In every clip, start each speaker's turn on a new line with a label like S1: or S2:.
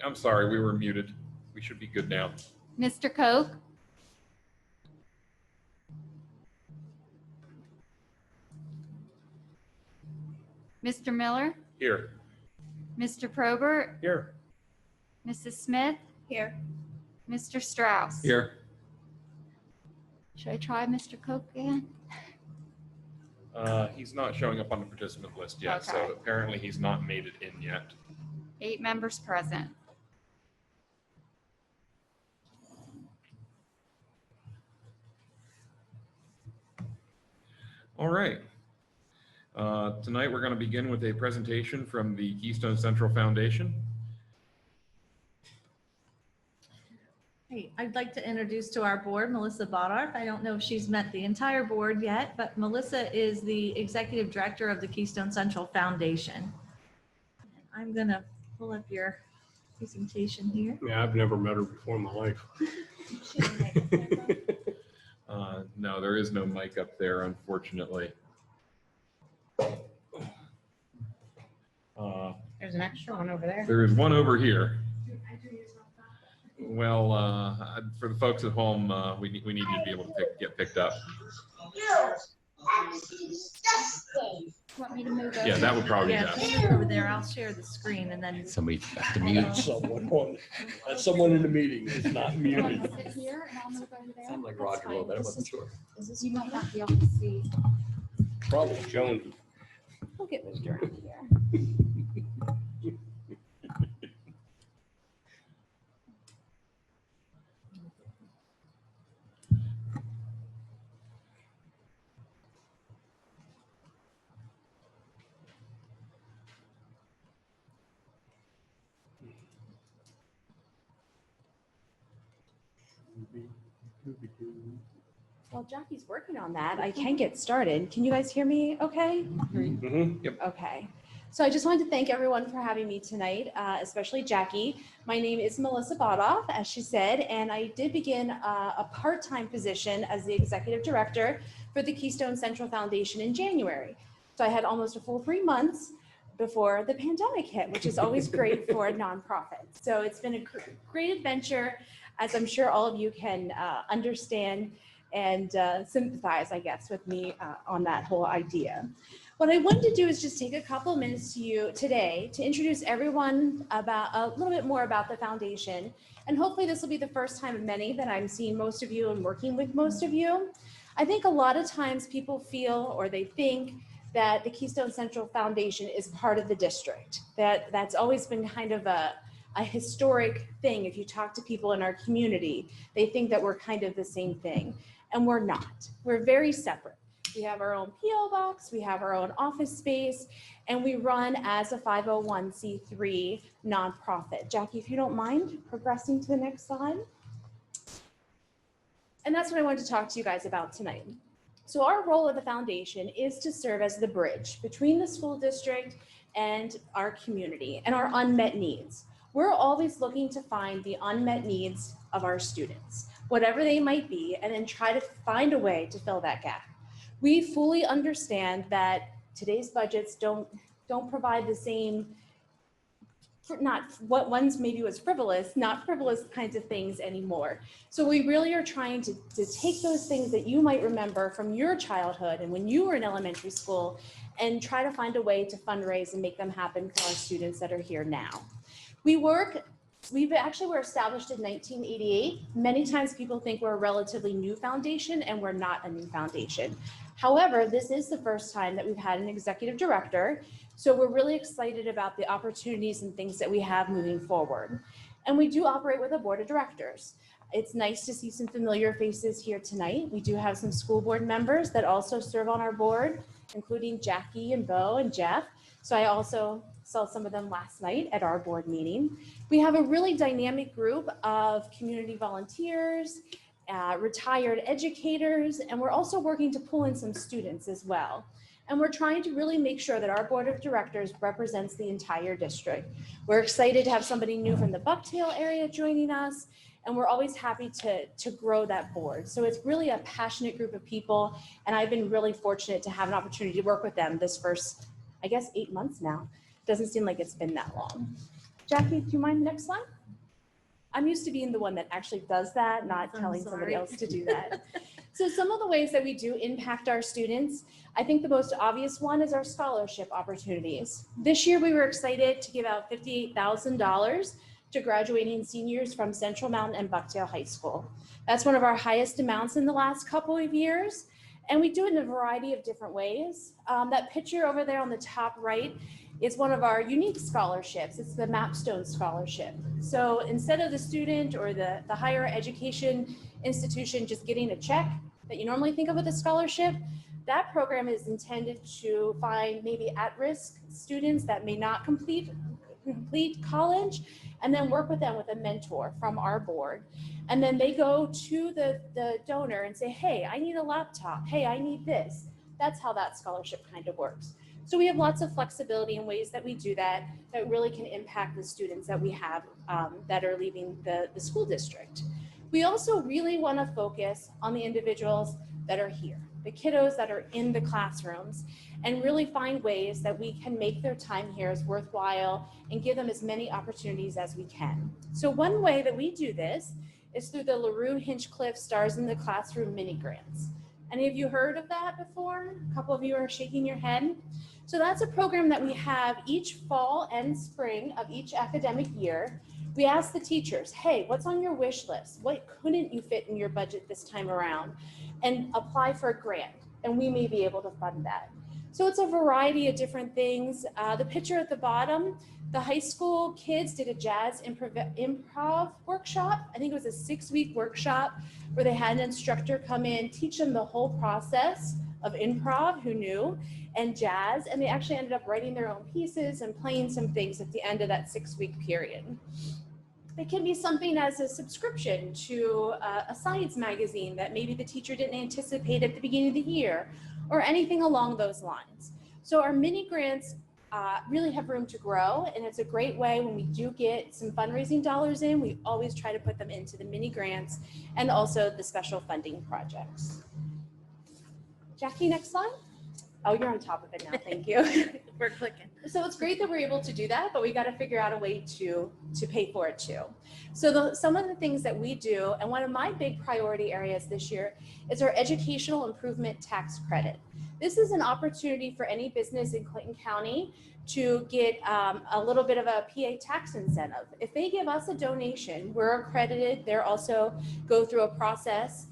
S1: I'm sorry, we were muted. We should be good now.
S2: Mr. Koch? Mr. Miller?
S1: Here.
S2: Mr. Probert?
S1: Here.
S2: Mrs. Smith?
S3: Here.
S2: Mr. Strauss?
S1: Here.
S2: Should I try Mr. Koch again?
S1: He's not showing up on the participant list yet,
S2: Okay.
S1: so apparently he's not made it in yet.
S2: 8 members present.
S1: All right. Tonight we're going to begin with a presentation from the Keystone Central Foundation.
S3: Hey, I'd like to introduce to our board Melissa Bodarth. I don't know if she's met the entire board yet, but Melissa is the executive director of the Keystone Central Foundation. I'm gonna pull up your presentation here.
S4: Yeah, I've never met her before in my life.
S1: No, there is no mic up there, unfortunately.
S5: There's an extra one over there.
S1: There is one over here. Well, for the folks at home, we need you to be able to get picked up.
S2: Want me to move over?
S1: Yeah, that would probably be
S3: Yeah,
S1: best.
S3: move over there. I'll share the screen and then.
S6: Somebody back to mute.
S4: That's someone in the meeting. It's not
S2: You want
S4: muted.
S2: to sit here and I'll move over there?
S6: Sounded like
S2: That's
S6: Roger a little
S2: fine.
S6: bit. I wasn't sure.
S2: You might not be able to see.
S4: Probably Joni.
S2: We'll get moved around here.
S5: While Jackie's working on that, I can get started. Can you guys hear me okay?
S4: Mhm.
S5: Okay. So I just wanted to thank everyone for having me tonight, especially Jackie. My name is Melissa Bodarth, as she said, and I did begin a part-time position as the executive director for the Keystone Central Foundation in January. So I had almost a full 3 months before the pandemic hit, which is always great for a nonprofit. So it's been a great adventure, as I'm sure all of you can understand and sympathize, I guess, with me on that whole idea. What I wanted to do is just take a couple of minutes to you today to introduce everyone about a little bit more about the foundation. And hopefully this will be the first time of many that I'm seeing most of you and working with most of you. I think a lot of times people feel or they think that the Keystone Central Foundation is part of the district. That's always been kind of a historic thing. If you talk to people in our community, they think that we're kind of the same thing. And we're not. We're very separate. We have our own PO box, we have our own office space, and we run as a 501c3 nonprofit. Jackie, if you don't mind progressing to the next slide. And that's what I wanted to talk to you guys about tonight. So our role at the foundation is to serve as the bridge between the school district and our community and our unmet needs. We're always looking to find the unmet needs of our students, whatever they might be, and then try to find a way to fill that gap. We fully understand that today's budgets don't provide the same, not what ones maybe was frivolous, not frivolous kinds of things anymore. So we really are trying to take those things that you might remember from your childhood and when you were in elementary school and try to find a way to fundraise and make them happen for our students that are here now. We were established in 1988. Many times people think we're a relatively new foundation, and we're not a new foundation. However, this is the first time that we've had an executive director, so we're really excited about the opportunities and things that we have moving forward. And we do operate with a board of directors. It's nice to see some familiar faces here tonight. We do have some school board members that also serve on our board, including Jackie and Bo and Jeff. So I also saw some of them last night at our board meeting. We have a really dynamic group of community volunteers, retired educators, and we're also working to pull in some students as well. And we're trying to really make sure that our board of directors represents the entire district. We're excited to have somebody new from the Bucktail area joining us, and we're always happy to grow that board. So it's really a passionate group of people, and I've been really fortunate to have an opportunity to work with them this first, I guess, 8 months now. Doesn't seem like it's been that long. Jackie, do you mind next slide? I'm used to being the one that actually does that, not
S3: I'm
S5: telling somebody
S3: sorry.
S5: else to do that. So some of the ways that we do impact our students, I think the most obvious one is our scholarship opportunities. This year, we were excited to give out $58,000 to graduating seniors from Central Mountain and Bucktail High School. That's one of our highest amounts in the last couple of years. And we do it in a variety of different ways. That picture over there on the top right is one of our unique scholarships. It's the Mapstone Scholarship. So instead of the student or the higher education institution just getting a check that you normally think of with a scholarship, that program is intended to find maybe at-risk students that may not complete college, and then work with them with a mentor from our board. And then they go to the donor and say, hey, I need a laptop. Hey, I need this. That's how that scholarship kind of works. So we have lots of flexibility in ways that we do that really can impact the students that we have that are leaving the school district. We also really want to focus on the individuals that are here, the kiddos that are in the classrooms, and really find ways that we can make their time here as worthwhile and give them as many opportunities as we can. So one way that we do this is through the LaRue Hinchcliffe Stars in the Classroom mini grants. Any of you heard of that before? A couple of you are shaking your head. So that's a program that we have each fall and spring of each academic year. We ask the teachers, hey, what's on your wish list? What couldn't you fit in your budget this time around? And apply for a grant, and we may be able to fund that. So it's a variety of different things. The picture at the bottom, the high school kids did a jazz improv workshop. I think it was a 6-week workshop where they had an instructor come in, teach them the whole process of improv, who knew, and jazz, and they actually ended up writing their own pieces and playing some things at the end of that 6-week period. It can be something as a subscription to a science magazine that maybe the teacher didn't anticipate at the beginning of the year, or anything along those lines. So our mini grants really have room to grow, and it's a great way when we do get some fundraising dollars in, we always try to put them into the mini grants and also the special funding projects. Jackie, next slide. Oh, you're on top of it now, thank you.
S3: We're clicking.
S5: So it's great that we're able to do that, but we got to figure out a way to pay for it too. So some of the things that we do, and one of my big priority areas this year is our Educational Improvement Tax Credit. This is an opportunity for any business in Clinton County to get a little bit of a PA tax incentive. If they give us a donation, we're accredited. They're also go through a process.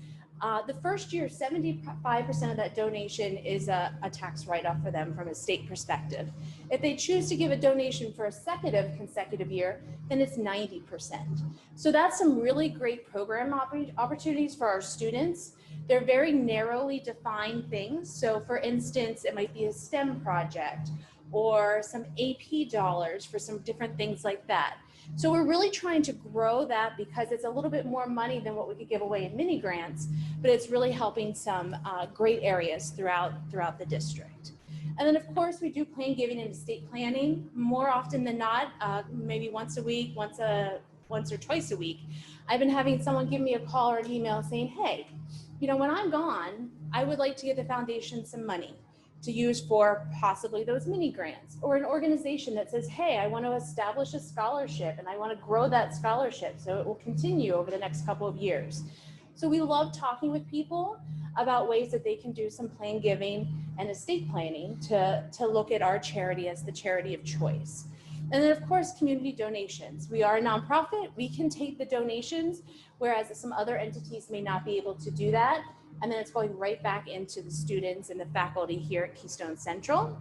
S5: The first year, 75% of that donation is a tax write-off for them from a state perspective. If they choose to give a donation for a second consecutive year, then it's 90%. So that's some really great program opportunities for our students. They're very narrowly defined things. So for instance, it might be a STEM project or some AP dollars for some different things like that. So we're really trying to grow that because it's a little bit more money than what we could give away in mini grants, but it's really helping some great areas throughout the district. And then of course we do plan giving and estate planning more often than not, maybe once a week, once or twice a week. I've been having someone give me a call or an email saying, hey, you know, when I'm gone, I would like to give the foundation some money to use for possibly those mini grants, or an organization that says, hey, I want to establish a scholarship and I want to grow that scholarship so it will continue over the next couple of years. So we love talking with people about ways that they can do some plan giving and estate planning to look at our charity as the charity of choice. And then of course, community donations. We are a nonprofit, we can take the donations, whereas some other entities may not be able to do that. And then it's going right back into the students and the faculty here at Keystone Central.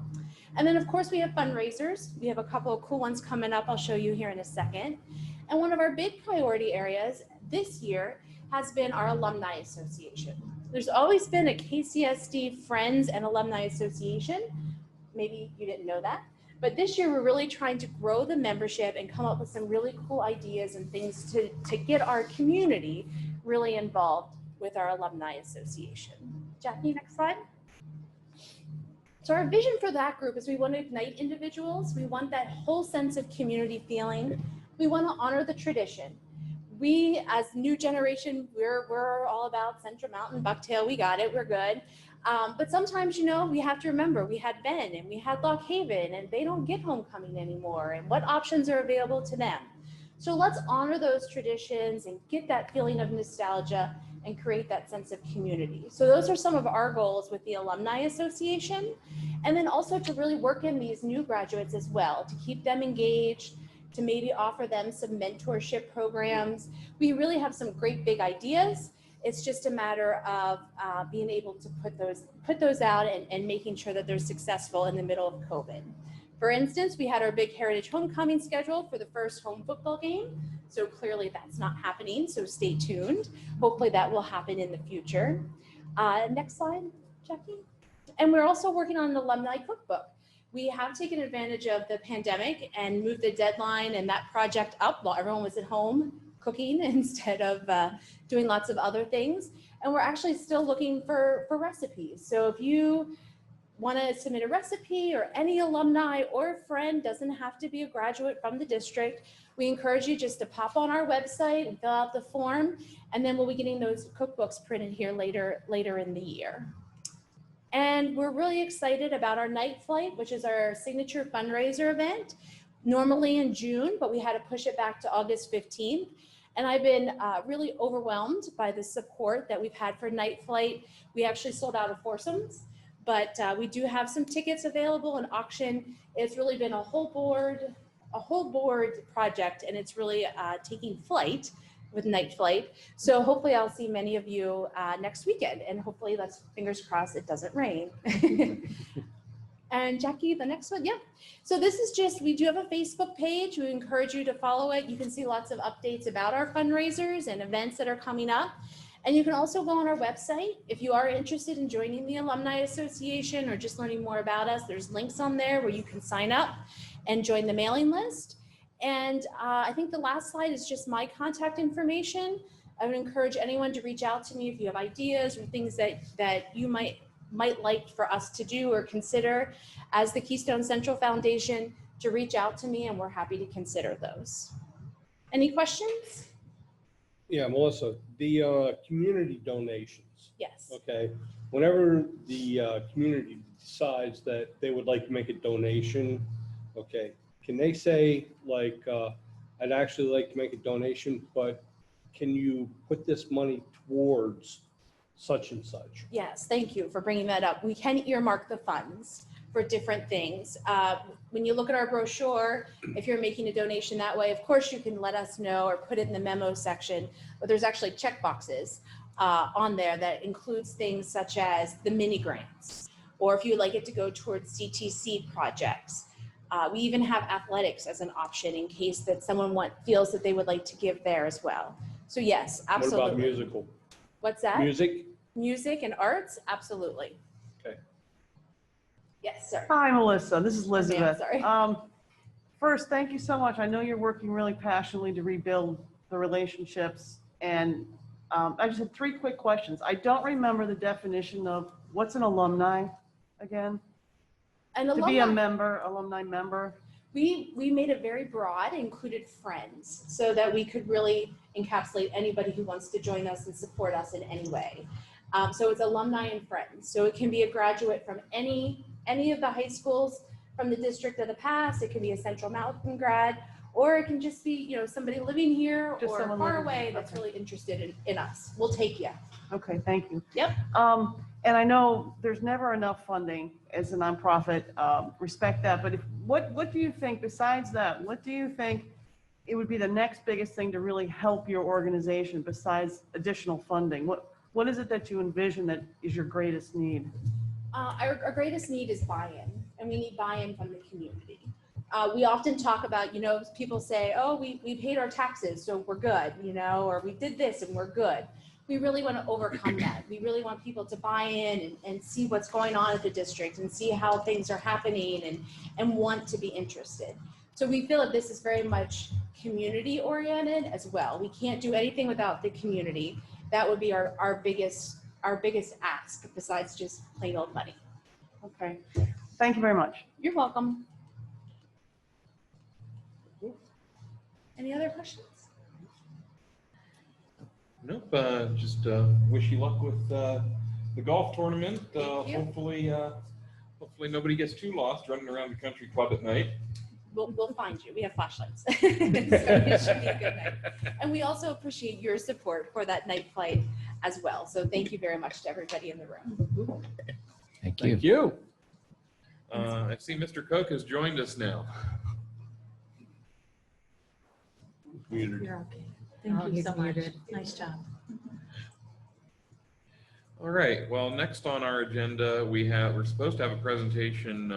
S5: And then of course we have fundraisers. We have a couple of cool ones coming up I'll show you here in a second. And one of our big priority areas this year has been our Alumni Association. There's always been a KCSD Friends and Alumni Association. Maybe you didn't know that. But this year we're really trying to grow the membership and come up with some really cool ideas and things to get our community really involved with our Alumni Association. Jackie, next slide. So our vision for that group is we want to ignite individuals. We want that whole sense of community feeling. We want to honor the tradition. We, as new generation, we're all about Central Mountain, Bucktail, we got it, we're good. But sometimes, you know, we have to remember we had Ben and we had Lock Haven and they don't get homecoming anymore, and what options are available to them. So let's honor those traditions and get that feeling of nostalgia and create that sense of community. So those are some of our goals with the Alumni Association. And then also to really work in these new graduates as well, to keep them engaged, to maybe offer them some mentorship programs. We really have some great big ideas. It's just a matter of being able to put those out and making sure that they're successful in the middle of COVID. For instance, we had our big Heritage Homecoming scheduled for the first home football game. So clearly that's not happening, so stay tuned. Hopefully that will happen in the future. Next slide, Jackie. And we're also working on an alumni cookbook. We have taken advantage of the pandemic and moved the deadline and that project up while everyone was at home cooking instead of doing lots of other things. And we're actually still looking for recipes. So if you want to submit a recipe, or any alumni or friend, doesn't have to be a graduate from the district, we encourage you just to pop on our website and fill out the form, and then we'll be getting those cookbooks printed here later in the year. And we're really excited about our Night Flight, which is our signature fundraiser event, normally in June, but we had to push it back to August 15th. And I've been really overwhelmed by the support that we've had for Night Flight. We actually sold out of foursomes, but we do have some tickets available in auction. It's really been a whole board project, and it's really taking flight with Night Flight. So hopefully I'll see many of you next weekend, and hopefully, let's fingers crossed it doesn't rain. And Jackie, the next one, yeah. So this is just, we do have a Facebook page. We encourage you to follow it. You can see lots of updates about our fundraisers and events that are coming up. And you can also go on our website. If you are interested in joining the Alumni Association or just learning more about us, there's links on there where you can sign up and join the mailing list. And I think the last slide is just my contact information. I would encourage anyone to reach out to me if you have ideas or things that you might like for us to do or consider as the Keystone Central Foundation, to reach out to me, and we're happy to consider those. Any questions?
S4: Yeah, Melissa, the community donations,
S5: Yes.
S4: okay? Whenever the community decides that they would like to make a donation, okay, can they say like, I'd actually like to make a donation, but can you put this money towards such and such?
S5: Yes, thank you for bringing that up. We can earmark the funds for different things. When you look at our brochure, if you're making a donation that way, of course you can let us know or put it in the memo section, but there's actually check boxes on there that includes things such as the mini grants, or if you'd like it to go towards CTC projects. We even have athletics as an option in case that someone feels that they would like to give there as well. So yes, absolutely.
S4: What about musical?
S5: What's that?
S4: Music?
S5: Music and arts, absolutely.
S4: Okay.
S5: Yes, sir.
S6: Hi, Melissa. This is Elizabeth.
S5: sorry.
S6: First, thank you so much. I know you're working really passionately to rebuild the relationships. And I just had 3 quick questions. I don't remember the definition of what's an alumni again?
S5: And
S6: To be a
S5: alumni,
S6: alumni member.
S5: we made it very broad, included friends, so that we could really encapsulate anybody who wants to join us and support us in any way. So it's alumni and friends. So it can be a graduate from any of the high schools from the district of the past. It can be a Central Mountain grad, or it can just be, somebody living here
S6: Just
S5: or
S6: someone
S5: far
S6: living
S5: away
S6: here.
S5: that's
S6: Okay.
S5: really interested in us. We'll take you.
S6: Okay, thank you.
S5: Yep.
S6: And I know there's never enough funding as a nonprofit, respect that, but what do you think, besides that, what do you think it would be the next biggest thing to really help your organization besides additional funding? What is it that you envision that is your greatest need?
S5: Our greatest need is buy-in, and we need buy-in from the community. We often talk about, people say, oh, we paid our taxes, so we're good, or we did this and we're good. We really want to overcome that. We really want people to buy in and see what's going on at the district and see how things are happening and want to be interested. So we feel that this is very much community oriented as well. We can't do anything without the community. That would be our biggest ask besides just plain old money.
S6: Okay, thank you very much.
S5: You're welcome. Any other questions?
S1: Nope, just wish you luck with the golf tournament.
S5: Thank you.
S1: Hopefully nobody gets too lost running around the country club at night.
S5: We'll find you. We have flashlights. So it should be a good night. And we also appreciate your support for that night flight as well. So thank you very much to everybody in the room.
S7: Thank you.
S4: Thank you.
S1: I see Mr. Koch has joined us now.
S4: Muted.
S3: You're okay. Thank you so much. Nice job.
S1: All right, well, next on our agenda, we're supposed to have a presentation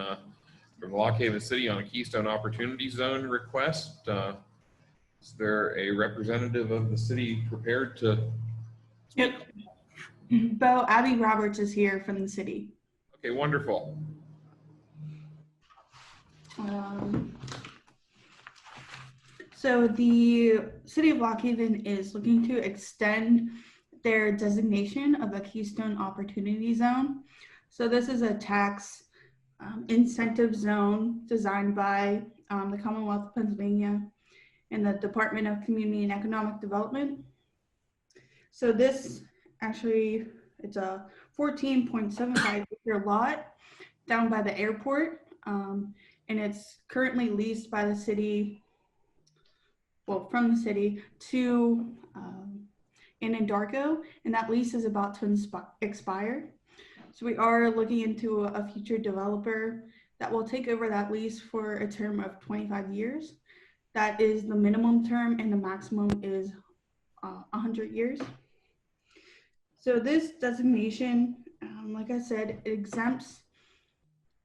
S1: from Lock Haven City on a Keystone Opportunity Zone request. Is there a representative of the city prepared to?
S8: Yep. Bo, Abby Roberts is here from the city.
S1: Okay, wonderful.
S8: So the city of Lock Haven is looking to extend their designation of a Keystone Opportunity Zone. So this is a tax incentive zone designed by the Commonwealth of Pennsylvania and the Department of Community and Economic Development. So this actually, it's a 14.75 acre lot down by the airport. And it's currently leased by the city, well, from the city to Anadarko, and that lease is about to expire. So we are looking into a future developer that will take over that lease for a term of 25 years. That is the minimum term, and the maximum is 100 years. So this designation, like I said, it exempts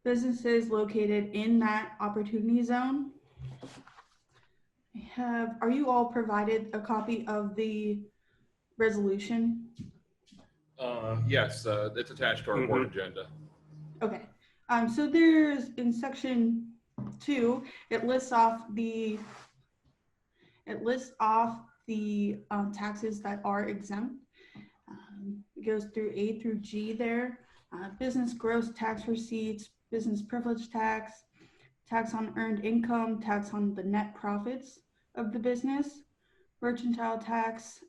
S8: businesses located in that opportunity zone. Are you all provided a copy of the resolution?
S1: Yes, it's attached to our board agenda.
S8: Okay. So there's in section 2, it lists off the taxes that are exempt. It goes through A through G there. Business gross tax receipts, business privilege tax, tax on earned income, tax on the net profits of the business, mercantile tax,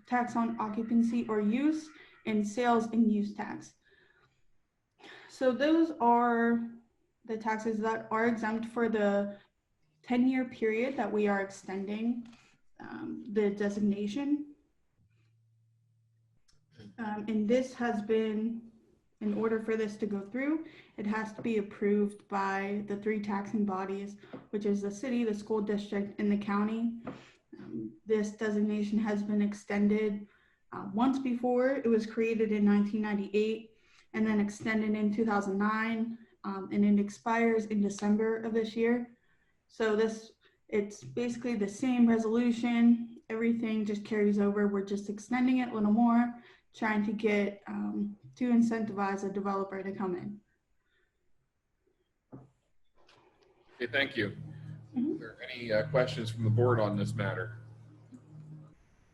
S8: tax on occupancy or use, and sales and use tax. So those are the taxes that are exempt for the 10-year period that we are extending the designation. And this has been, in order for this to go through, it has to be approved by the 3 taxing bodies, which is the city, the school district, and the county. This designation has been extended once before. It was created in 1998 and then extended in 2009, and it expires in December of this year. So it's basically the same resolution. Everything just carries over. We're just extending it a little more, trying to get to incentivize a developer to come in.
S1: Okay, thank you. Are there any questions from the board on this matter?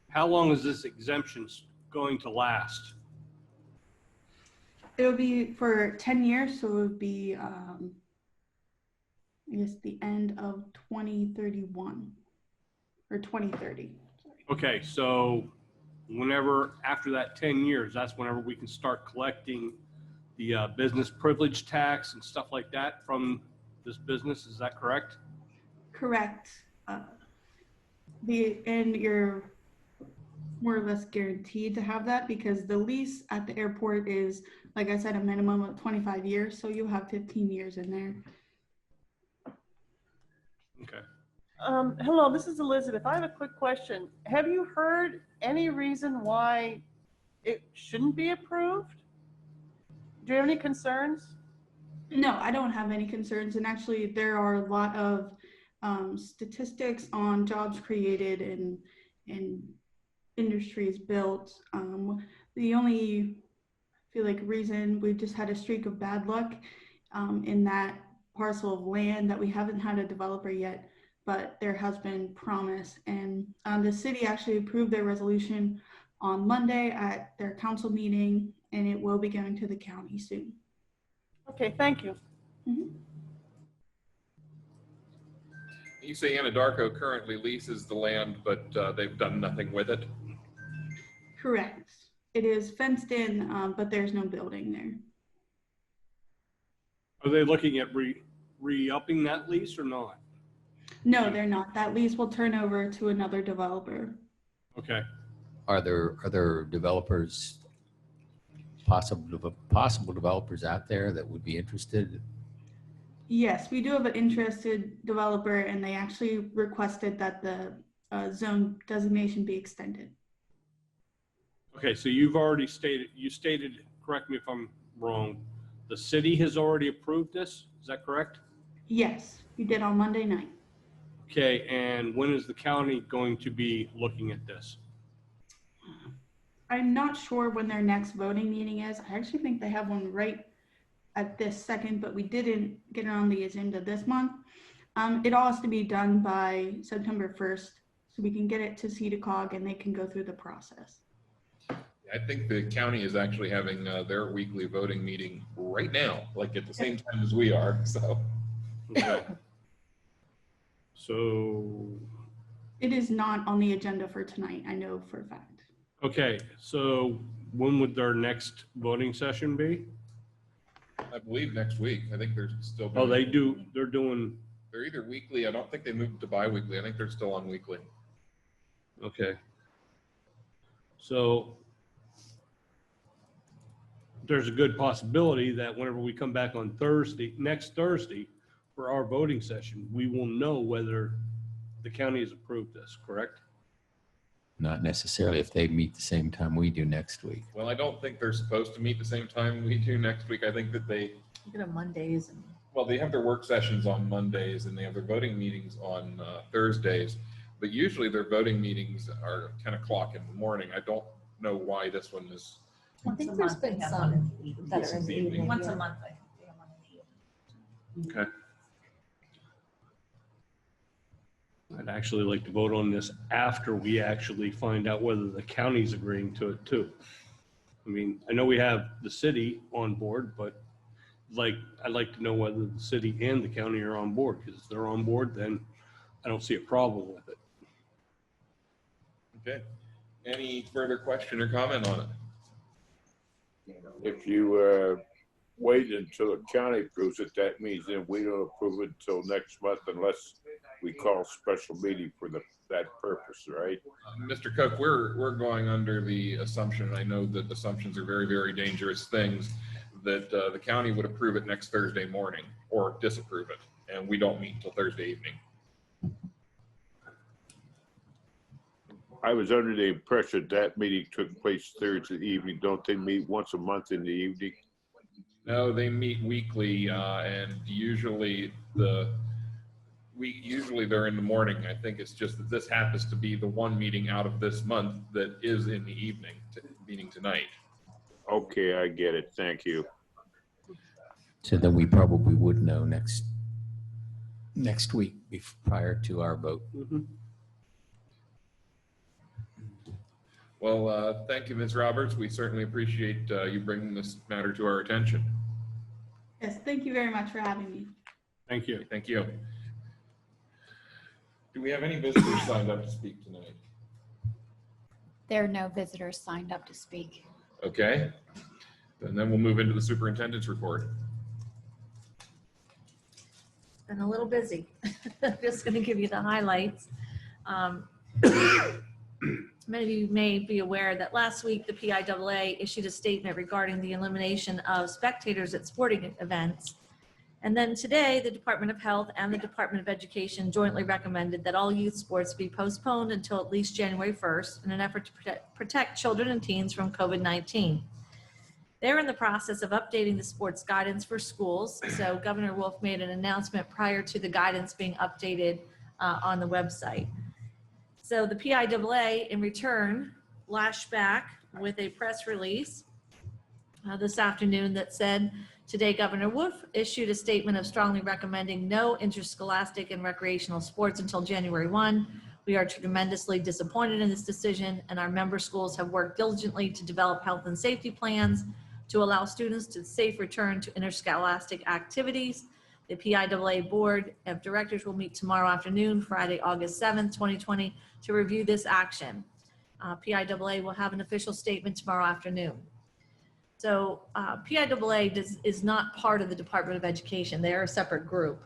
S4: How long is this exemption going to last?
S8: It would be for 10 years, so it would be, I guess, the end of 2031 or 2030. Sorry.
S4: Okay, so whenever, after that 10 years, that's whenever we can start collecting the business privilege tax and stuff like that from this business, is that correct?
S8: Correct. And you're more or less guaranteed to have that because the lease at the airport is, like I said, a minimum of 25 years. So you'll have 15 years in there.
S4: Okay.
S6: Hello, this is Elizabeth. I have a quick question. Have you heard any reason why it shouldn't be approved? Do you have any concerns?
S8: No, I don't have any concerns. And actually, there are a lot of statistics on jobs created and industries built. The only, I feel like, reason we've just had a streak of bad luck in that parcel of land that we haven't had a developer yet, but there has been promise. And the city actually approved their resolution on Monday at their council meeting, and it will be going to the county soon.
S6: Okay, thank you.
S8: Mhm.
S1: You say Anadarko currently leases the land, but they've done nothing with it.
S8: Correct. It is fenced in, but there's no building there.
S4: Are they looking at re-upping that lease or not?
S8: No, they're not. That lease will turn over to another developer.
S4: Okay,
S7: Are there developers, possible developers out there that would be interested?
S8: Yes, we do have an interested developer, and they actually requested that the zone designation be extended.
S4: okay, so you've already stated, correct me if I'm wrong, the city has already approved this, is that correct?
S8: Yes, we did on Monday night.
S4: Okay, and when is the county going to be looking at this?
S8: I'm not sure when their next voting meeting is. I actually think they have one right at this second, but we didn't get it on the agenda this month. It all has to be done by September 1st, so we can get it to CEDACOG and they can go through the process.
S1: I think the county is actually having their weekly voting meeting right now, like at the same time as we are, so.
S4: Okay. So,
S8: It is not on the agenda for tonight, I know for a fact.
S4: okay, so when would their next voting session be?
S1: I believe next week. I think they're still.
S4: Oh, they're doing,
S1: They're either weekly. I don't think they moved to bi-weekly. I think they're still on weekly.
S4: okay. So there's a good possibility that whenever we come back on next Thursday, for our voting session, we will know whether the county has approved this, correct?
S7: Not necessarily if they meet the same time we do next week.
S1: Well, I don't think they're supposed to meet the same time we do next week. I think that they,
S3: You know, Mondays and.
S1: well, they have their work sessions on Mondays and they have their voting meetings on Thursdays. But usually their voting meetings are 10 o'clock in the morning. I don't know why this one is.
S3: I think there's been some that
S1: This
S3: are
S1: is
S3: in
S1: the
S3: the
S1: evening.
S3: evening. Once a month, I think. they have one in the evening.
S1: Okay.
S4: I'd actually like to vote on this after we actually find out whether the county's agreeing to it too. I mean, I know we have the city on board, but I'd like to know whether the city and the county are on board, because if they're on board, then I don't see a problem with it.
S1: Okay. Any further question or comment on it?
S9: If you wait until the county approves it, that means then we don't approve it until next month unless we call a special meeting for that purpose, right?
S1: Mr. Cook, we're going under the assumption, and I know that assumptions are very, very dangerous things, that the county would approve it next Thursday morning or disapprove it, and we don't meet until Thursday evening.
S9: I was under the impression that meeting took place Thursday evening. Don't they meet once a month in the evening?
S1: No, they meet weekly, and usually they're in the morning. I think it's just that this happens to be the one meeting out of this month that is in the evening, meeting tonight.
S9: Okay, I get it. Thank you.
S7: So then we probably would know next week prior to our vote.
S4: Mhm.
S1: Well, thank you, Ms. Roberts. We certainly appreciate you bringing this matter to our attention.
S8: Yes, thank you very much for having me.
S4: Thank you.
S1: Thank you. Do we have any visitors signed up to speak tonight?
S2: There are no visitors signed up to speak.
S1: Okay. And then we'll move into the superintendent's report.
S3: Been a little busy. I'm just going to give you the highlights. Many of you may be aware that last week the PIAA issued a statement regarding the elimination of spectators at sporting events. And then today, the Department of Health and the Department of Education jointly recommended that all youth sports be postponed until at least January 1st in an effort to protect children and teens from COVID-19. They're in the process of updating the sports guidance for schools. So Governor Wolf made an announcement prior to the guidance being updated on the website. So the PIAA in return lashed back with a press release this afternoon that said, today Governor Wolf issued a statement of strongly recommending no interscholastic and recreational sports until January 1. We are tremendously disappointed in this decision, and our member schools have worked diligently to develop health and safety plans to allow students to safe return to interscholastic activities. The PIAA Board of Directors will meet tomorrow afternoon, Friday, August 7th, 2020, to review this action. PIAA will have an official statement tomorrow afternoon. So PIAA is not part of the Department of Education. They are a separate group.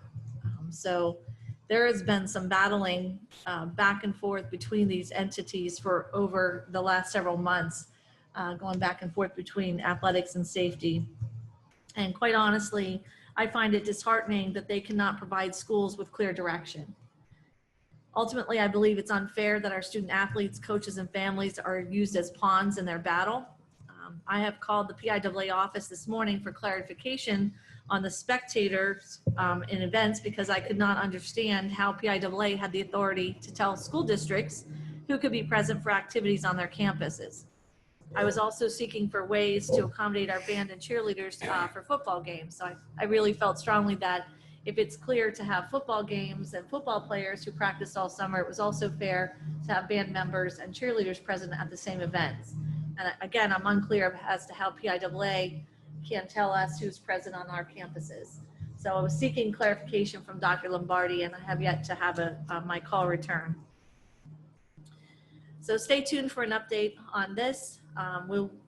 S3: So there has been some battling back and forth between these entities for over the last several months, going back and forth between athletics and safety. And quite honestly, I find it disheartening that they cannot provide schools with clear direction. Ultimately, I believe it's unfair that our student athletes, coaches, and families are used as pawns in their battle. I have called the PIAA office this morning for clarification on the spectators in events because I could not understand how PIAA had the authority to tell school districts who could be present for activities on their campuses. I was also seeking for ways to accommodate our band and cheerleaders for football games. So I really felt strongly that if it's clear to have football games and football players who practiced all summer, it was also fair to have band members and cheerleaders present at the same events. And again, I'm unclear as to how PIAA can tell us who's present on our campuses. So I was seeking clarification from Dr. Lombardi, and I have yet to have my call return. So stay tuned for an update on this.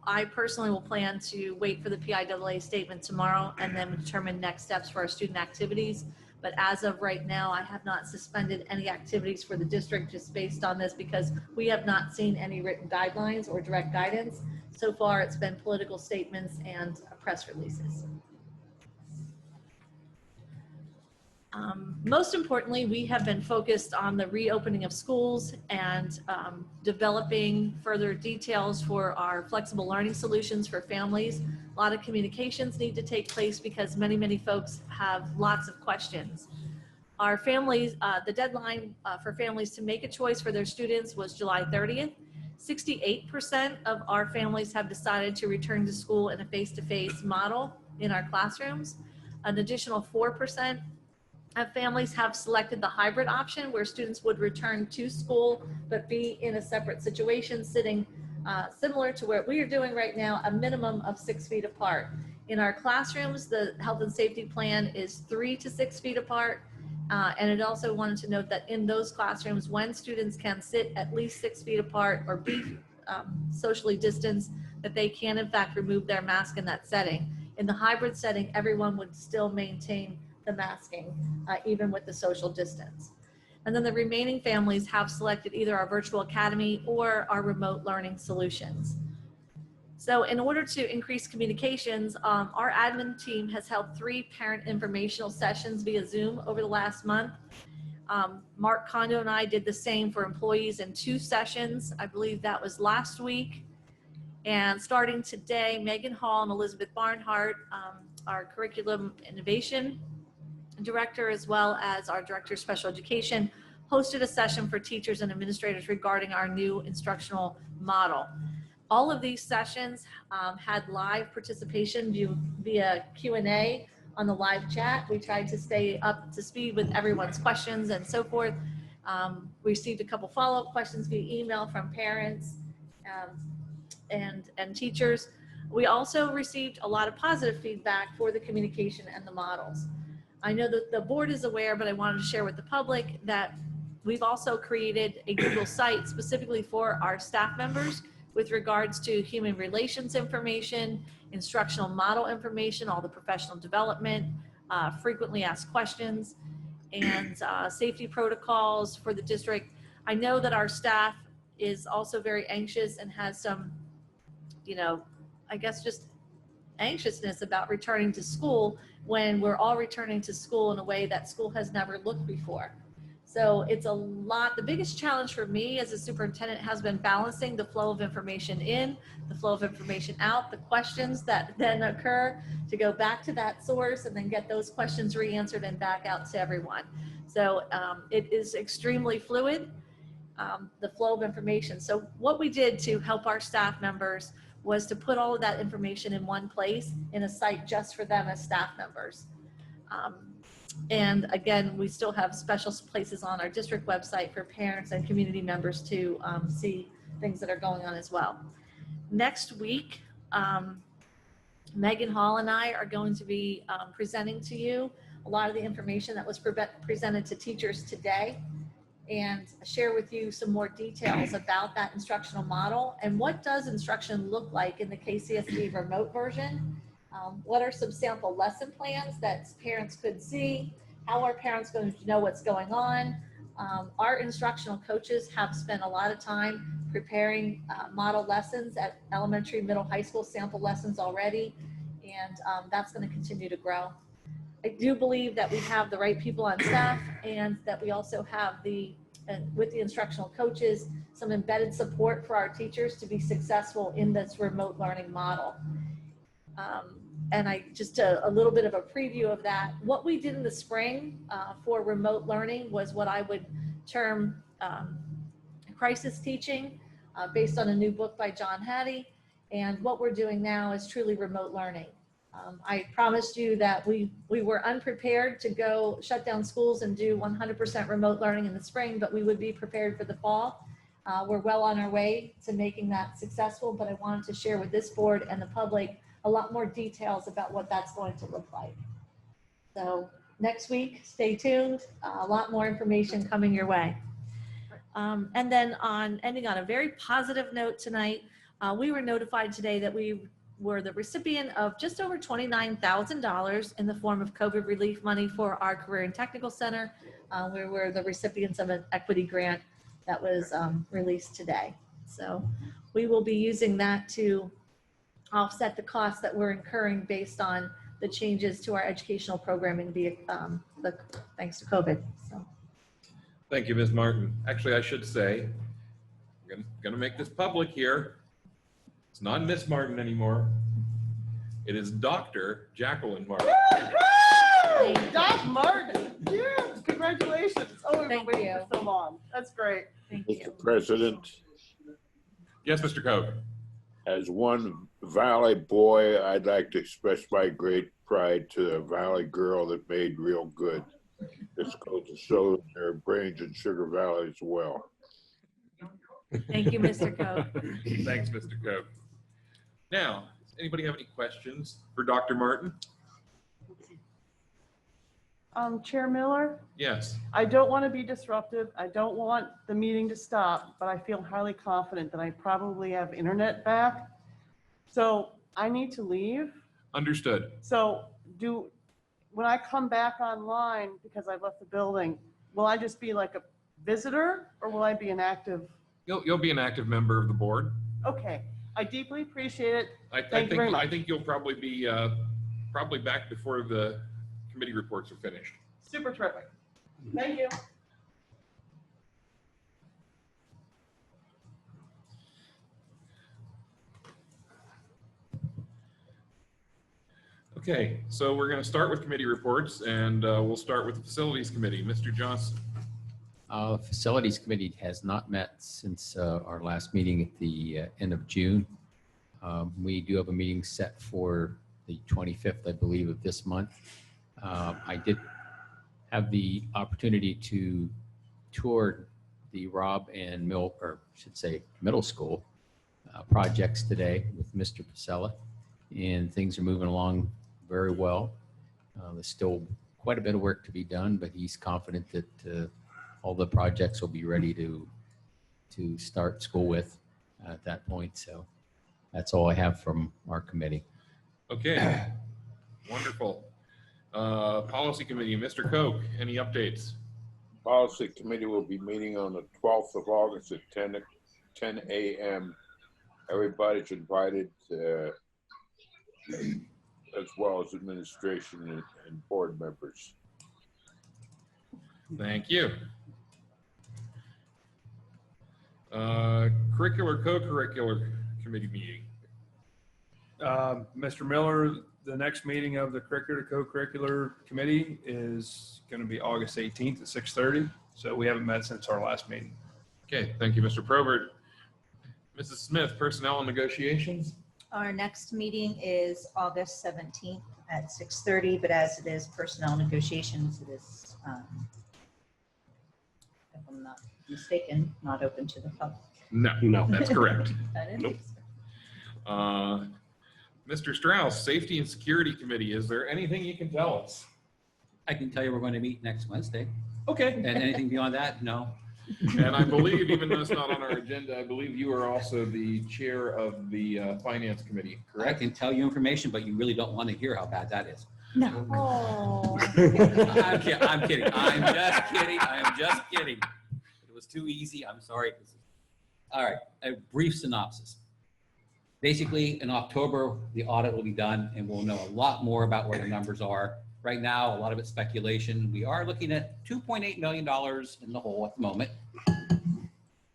S3: I personally will plan to wait for the PIAA statement tomorrow and then determine next steps for our student activities. But as of right now, I have not suspended any activities for the district just based on this because we have not seen any written guidelines or direct guidance. So far, it's been political statements and press releases. Most importantly, we have been focused on the reopening of schools and developing further details for our flexible learning solutions for families. A lot of communications need to take place because many folks have lots of questions. Our families, the deadline for families to make a choice for their students was July 30th. 68% of our families have decided to return to school in a face-to-face model in our classrooms. An additional 4% of families have selected the hybrid option where students would return to school but be in a separate situation, sitting similar to what we are doing right now, a minimum of 6 feet apart. In our classrooms, the health and safety plan is 3 to 6 feet apart. And it also wanted to note that in those classrooms, when students can sit at least 6 feet apart or be socially distanced, that they can in fact remove their mask in that setting. In the hybrid setting, everyone would still maintain the masking, even with the social distance. And then the remaining families have selected either our virtual academy or our remote learning solutions. So in order to increase communications, our admin team has held 3 parent informational sessions via Zoom over the last month. Mark Kondo and I did the same for employees in 2 sessions. I believe that was last week. And starting today, Megan Hall and Elizabeth Barnhart, our curriculum innovation director, as well as our director of special education, hosted a session for teachers and administrators regarding our new instructional model. All of these sessions had live participation via Q&A on the live chat. We tried to stay up to speed with everyone's questions and so forth. We received a couple follow-up questions via email from parents and teachers. We also received a lot of positive feedback for the communication and the models. I know that the board is aware, but I wanted to share with the public that we've also created a Google site specifically for our staff members with regards to human relations information, instructional model information, all the professional development, frequently asked questions, and safety protocols for the district. I know that our staff is also very anxious and has some, I guess just anxiousness about returning to school when we're all returning to school in a way that school has never looked before. So it's a lot. The biggest challenge for me as a superintendent has been balancing the flow of information in, the flow of information out, the questions that then occur to go back to that source and then get those questions re-answered and back out to everyone. So it is extremely fluid, the flow of information. So what we did to help our staff members was to put all of that information in one place in a site just for them as staff members. And again, we still have special places on our district website for parents and community members to see things that are going on as well. Next week, Megan Hall and I are going to be presenting to you a lot of the information that was presented to teachers today. and share with you some more details about that instructional model and what does instruction look like in the KCSD remote version. What are some sample lesson plans that parents could see? How are parents going to know what's going on? Our instructional coaches have spent a lot of time preparing model lessons at elementary, middle, high school sample lessons already, and that's going to continue to grow. I do believe that we have the right people on staff and that we also have with the instructional coaches, some embedded support for our teachers to be successful in this remote learning model. And just a little bit of a preview of that. What we did in the spring for remote learning was what I would term crisis teaching based on a new book by John Hattie. And what we're doing now is truly remote learning. I promised you that we were unprepared to go shut down schools and do 100% remote learning in the spring, but we would be prepared for the fall. We're well on our way to making that successful, but I wanted to share with this board and the public a lot more details about what that's going to look like. So next week, stay tuned. A lot more information coming your way. And then ending on a very positive note tonight, we were notified today that we were the recipient of just over $29,000 in the form of COVID relief money for our Career and Technical Center. We were the recipients of an equity grant that was released today. So we will be using that to offset the costs that we're incurring based on the changes to our educational programming via thanks to COVID. So.
S1: Thank you, Ms. Martin. Actually, I should say, I'm going to make this public here. It's not Miss Martin anymore. It is Dr. Jacqueline Martin.
S6: Doc Martin, yes, congratulations. Oh, we've been
S3: Thank
S6: waiting
S3: you.
S6: for so long. That's great.
S3: Thank you.
S9: Mr. President,
S1: Yes, Mr. Koch.
S9: as one Valley boy, I'd like to express my great pride to the Valley girl that made real good. This goes to show their brains in Sugar Valley as well.
S3: Thank you, Mr. Koch.
S1: Thanks, Mr. Koch. Now, does anybody have any questions for Dr. Martin?
S6: Chair Miller,
S1: Yes.
S6: I don't want to be disruptive. I don't want the meeting to stop, but I feel highly confident that I probably have internet back. So I need to leave.
S1: Understood.
S6: So when I come back online, because I've left the building, will I just be like a visitor or will I be an active?
S1: You'll be an active member of the board.
S6: Okay, I deeply appreciate it.
S1: I
S6: Thank you very much.
S1: think you'll probably be probably back before the committee reports are finished.
S6: Super terrific. Thank you.
S1: Okay, so we're going to start with committee reports, and we'll start with the Facilities Committee. Mr. Johnson.
S7: Facilities Committee has not met since our last meeting at the end of June. We do have a meeting set for the 25th, I believe, of this month. I did have the opportunity to tour the Robb and middle school projects today with Mr. Pasella, and things are moving along very well. There's still quite a bit of work to be done, but he's confident that all the projects will be ready to start school with at that point. So that's all I have from our committee.
S1: Okay, wonderful. Policy Committee, Mr. Koch, any updates?
S9: Policy Committee will be meeting on the 12th of August at 10 a.m. Everybody's invited, as well as administration and board members.
S1: Thank you. Curricular, co-curricular committee meeting.
S10: Mr. Miller, the next meeting of the curricular co-curricular committee is going to be August 18th at 6:30. So we haven't met since our last meeting.
S1: Okay, thank you, Mr. Probert. Mrs. Smith, personnel and negotiations.
S11: Our next meeting is August 17th at 6:30, but as it is personnel negotiations, it is, if I'm not mistaken, not open to the public.
S1: No, that's correct.
S11: I didn't
S1: Nope.
S11: think so.
S1: Mr. Strauss, Safety and Security Committee, is there anything you can tell us?
S12: I can tell you we're going to meet next Wednesday.
S1: Okay.
S12: And anything beyond that, no.
S1: And I believe, even though it's not on our agenda, I believe you are also the chair of the Finance Committee,
S12: I
S1: correct?
S12: can tell you information, but you really don't want to hear how bad that is.
S3: Oh.
S12: I'm kidding. I'm kidding. I'm just kidding. I'm just kidding. It was too easy. I'm sorry. All right, a brief synopsis. Basically, in October, the audit will be done and we'll know a lot more about where the numbers are. Right now, a lot of it's speculation. We are looking at $2.8 million in the hole at the moment.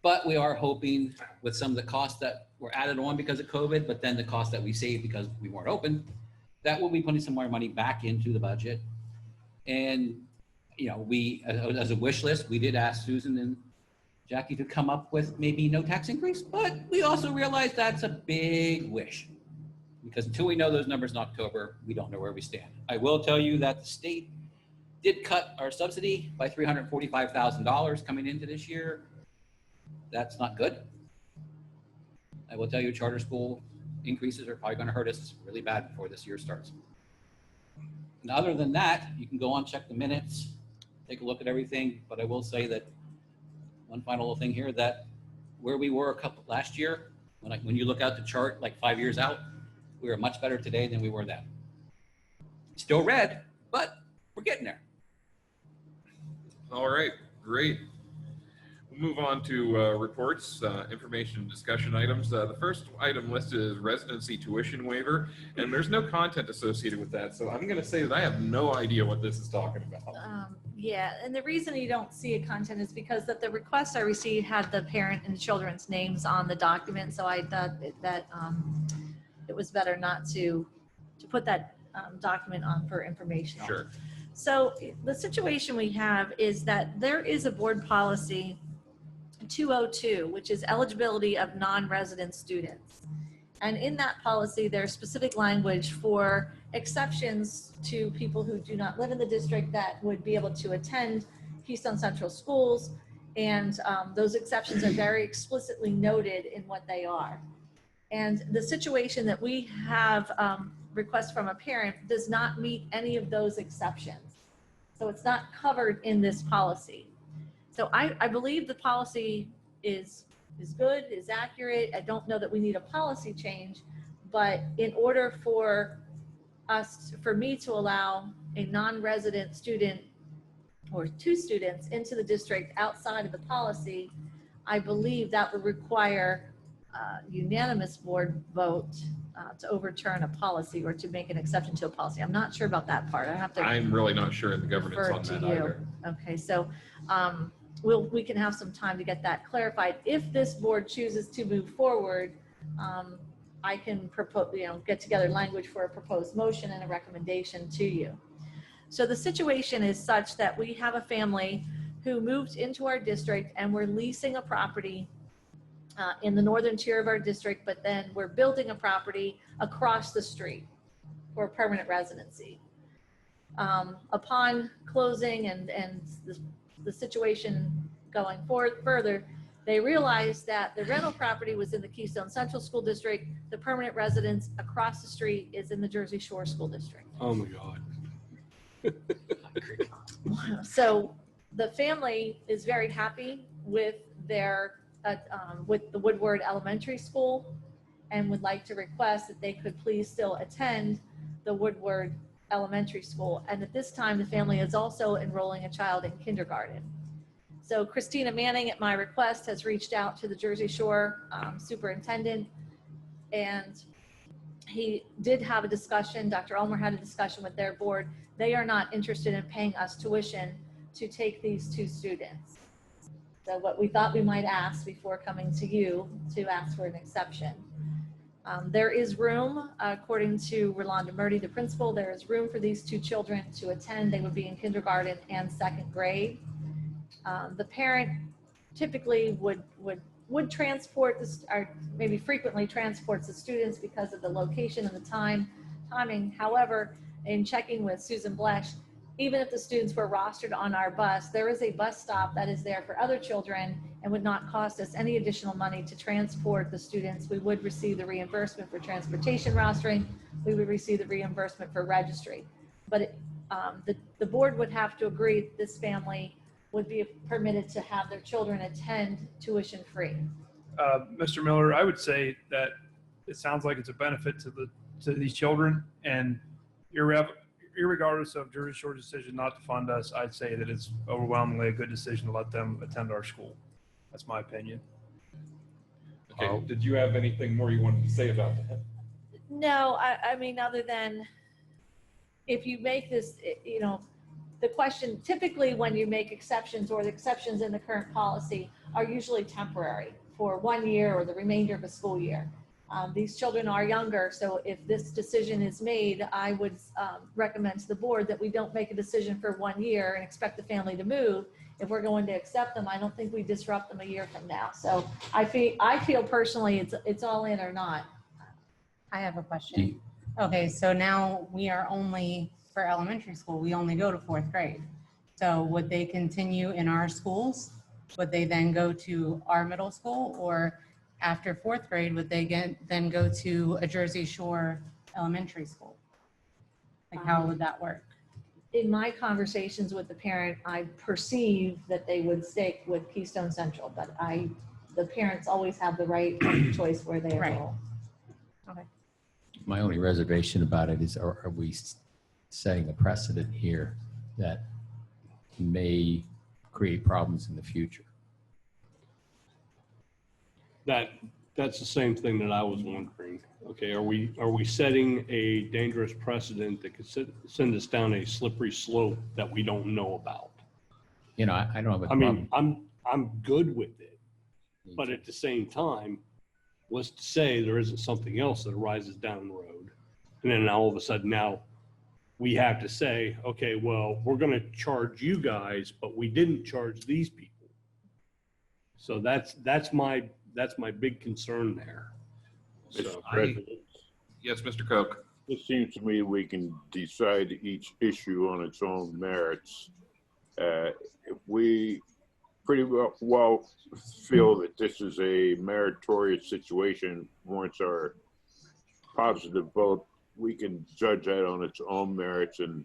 S12: But we are hoping with some of the costs that were added on because of COVID, but then the costs that we saved because we weren't open, that we'll be putting some more money back into the budget. And, you know, we, as a wish list, we did ask Susan and Jackie to come up with maybe no tax increase, but we also realized that's a big wish. Because until we know those numbers in October, we don't know where we stand. I will tell you that the state did cut our subsidy by $345,000 coming into this year. That's not good. I will tell you charter school increases are probably going to hurt us really bad before this year starts. And other than that, you can go on, check the minutes, take a look at everything. But I will say that one final little thing here, that where we were last year, when you look out the chart like 5 years out, we are much better today than we were then. Still red, but we're getting there.
S1: All right, great. We'll move on to reports, information and discussion items. The first item listed is residency tuition waiver, and there's no content associated with that. So I'm going to say that I have no idea what this is talking about.
S3: Yeah, and the reason you don't see a content is because that the request I received had the parent and children's names on the document, so I thought that it was better not to put that document on for informational.
S1: Sure.
S3: So the situation we have is that there is a board policy 202, which is eligibility of non-resident students. And in that policy, there's specific language for exceptions to people who do not live in the district that would be able to attend Keystone Central schools. And those exceptions are very explicitly noted in what they are. And the situation that we have request from a parent does not meet any of those exceptions. So it's not covered in this policy. So I believe the policy is good, is accurate. I don't know that we need a policy change, but in order for me to allow a non-resident student or two students into the district outside of the policy, I believe that would require unanimous board vote to overturn a policy or to make an exception to a policy. I'm not sure about that part. I have to.
S1: I'm really not sure in the governance
S3: refer
S1: on
S3: to
S1: that
S3: you.
S1: either.
S3: Okay, so we can have some time to get that clarified. If this board chooses to move forward, I can propose, get together language for a proposed motion and a recommendation to you. So the situation is such that we have a family who moved into our district and we're leasing a property in the northern tier of our district, but then we're building a property across the street for permanent residency. Upon closing and the situation going forward further, they realized that the rental property was in the Keystone Central School District. The permanent residence across the street is in the Jersey Shore School District.
S4: Oh my God.
S3: So the family is very happy with their with the Woodward Elementary School and would like to request that they could please still attend the Woodward Elementary School. And at this time, the family is also enrolling a child in kindergarten. So Christina Manning, at my request, has reached out to the Jersey Shore superintendent, and he did have a discussion. Dr. Ulmer had a discussion with their board. They are not interested in paying us tuition to take these two students. So what we thought we might ask before coming to you to ask for an exception. There is room, according to Rolanda Murdy, the principal, there is room for these two children to attend. They would be in kindergarten and second grade. The parent typically would transport this, or maybe frequently transports the students because of the location and the timing. However, in checking with Susan Blesh, even if the students were rostered on our bus, there is a bus stop that is there for other children and would not cost us any additional money to transport the students. We would receive the reimbursement for transportation rostering. We would receive the reimbursement for registry. But the board would have to agree that this family would be permitted to have their children attend tuition free?
S10: Mr. Miller, I would say that it sounds like it's a benefit to these children, and irregardless of Jersey Shore's decision not to fund us, I'd say that it's overwhelmingly a good decision to let them attend our school. That's my opinion.
S1: Okay, did you have anything more you wanted to say about that?
S3: No, I mean, other than if you make this, you know, the question typically when you make exceptions or the exceptions in the current policy are usually temporary for 1 year or the remainder of a school year. These children are younger, so if this decision is made, I would recommend to the board that we don't make a decision for 1 year and expect the family to move. If we're going to accept them, I don't think we disrupt them a year from now. So I feel personally it's all in or not.
S13: I have a question. Okay, so now we are only, for elementary school, we only go to 4th grade. So would they continue in our schools? Would they then go to our middle school? Or after 4th grade, would they then go to a Jersey Shore elementary school? Like, how would that work?
S3: In my conversations with the parent, I perceive that they would stick with Keystone Central, but the parents always have the right of choice where they enroll.
S7: My only reservation about it is, are we setting a precedent here that may create problems in the future?
S4: That's the same thing that I was wondering. Okay, are we setting a dangerous precedent that could send us down a slippery slope that we don't know about?
S7: You know, I don't have a
S4: I
S7: problem.
S4: mean, I'm good with it, but at the same time, let's say there isn't something else that arises down the road. And then all of a sudden now we have to say, okay, well, we're going to charge you guys, but we didn't charge these people. So that's my big concern there.
S9: Mr.
S4: So,
S9: President,
S1: Yes, Mr. Koch.
S9: it seems to me we can decide each issue on its own merits. If we pretty well feel that this is a meritorious situation, warrants our positive vote, we can judge that on its own merits. And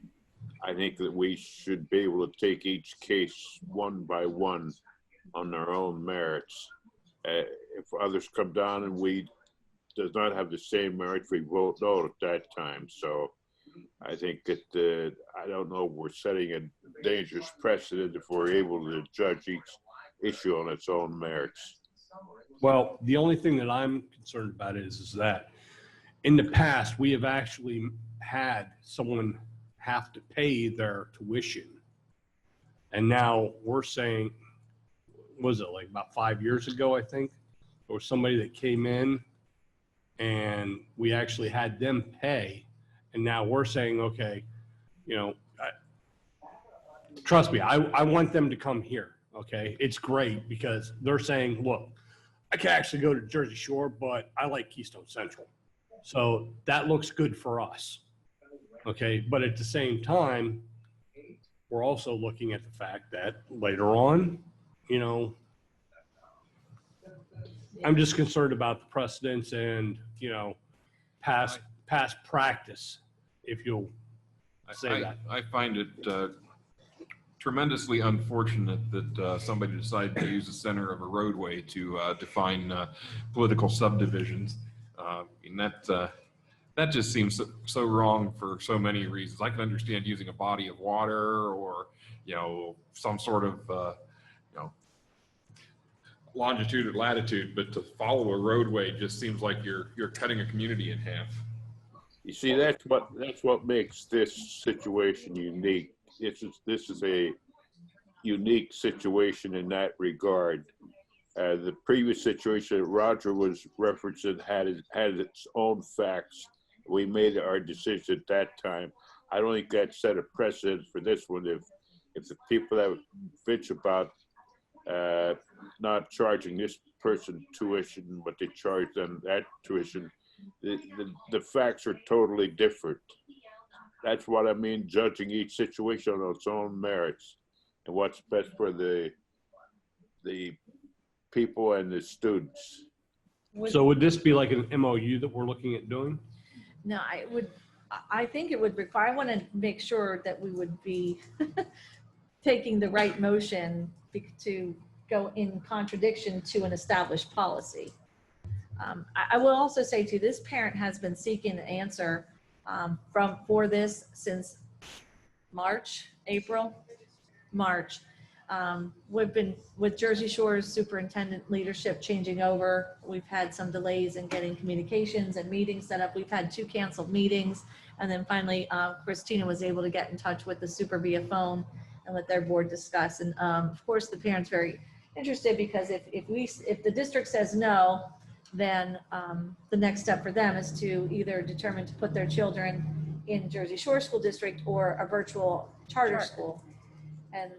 S9: I think that we should be able to take each case one by one on their own merits. If others come down and we does not have the same merit, we vote no at that time. So I think that I don't know if we're setting a dangerous precedent if we're able to judge each issue on its own merits.
S4: well, the only thing that I'm concerned about is that in the past, we have actually had someone have to pay their tuition. And now we're saying, was it like about 5 years ago, I think, there was somebody that came in and we actually had them pay. And now we're saying, okay, you know, trust me, I want them to come here. Okay. It's great because they're saying, look, I can actually go to Jersey Shore, but I like Keystone Central. So that looks good for us. Okay. But at the same time, we're also looking at the fact that later on, you know, I'm just concerned about the precedents and, you know, past practice, if you'll say that.
S1: I find it tremendously unfortunate that somebody decided to use the center of a roadway to define political subdivisions. And that just seems so wrong for so many reasons. I can understand using a body of water or, you know, some sort of, you know, longitude or latitude, but to follow a roadway just seems like you're cutting a community in half.
S9: You see, that's what makes this situation unique. This is a unique situation in that regard. The previous situation that Roger was referencing had its own facts. We made our decision at that time. I don't think that set a precedent for this one. If the people that bitch about not charging this person tuition, but they charge them that tuition, the facts are totally different. That's what I mean, judging each situation on its own merits and what's best for the people and the students.
S4: So would this be like an MOU that we're looking at doing?
S3: No, I think it would require, I want to make sure that we would be taking the right motion to go in contradiction to an established policy. I will also say too, this parent has been seeking an answer for this since March. We've been with Jersey Shore's superintendent leadership changing over. We've had some delays in getting communications and meetings set up. We've had 2 canceled meetings. And then finally, Christina was able to get in touch with the super via phone and let their board discuss. And of course, the parent's very interested because if the district says no, then the next step for them is to either determine to put their children in Jersey Shore School District or a virtual charter school. And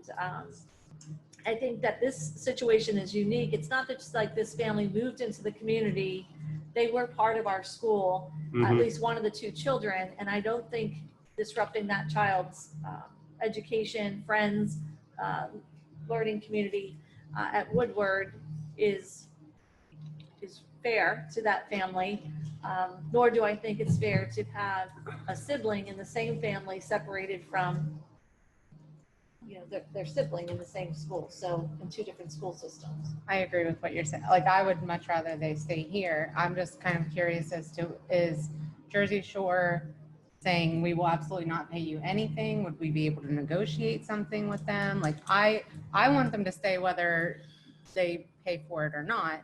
S3: I think that this situation is unique. It's not that just like this family moved into the community. They were part of our school, at least one of the 2 children. And I don't think disrupting that child's education, friends, learning community at Woodward is fair to that family. Nor do I think it's fair to have a sibling in the same family separated from their sibling in the same school, so in 2 different school systems.
S13: I agree with what you're saying. Like, I would much rather they stay here. I'm just kind of curious as to, is Jersey Shore saying we will absolutely not pay you anything? Would we be able to negotiate something with them? Like, I want them to stay whether they pay for it or not.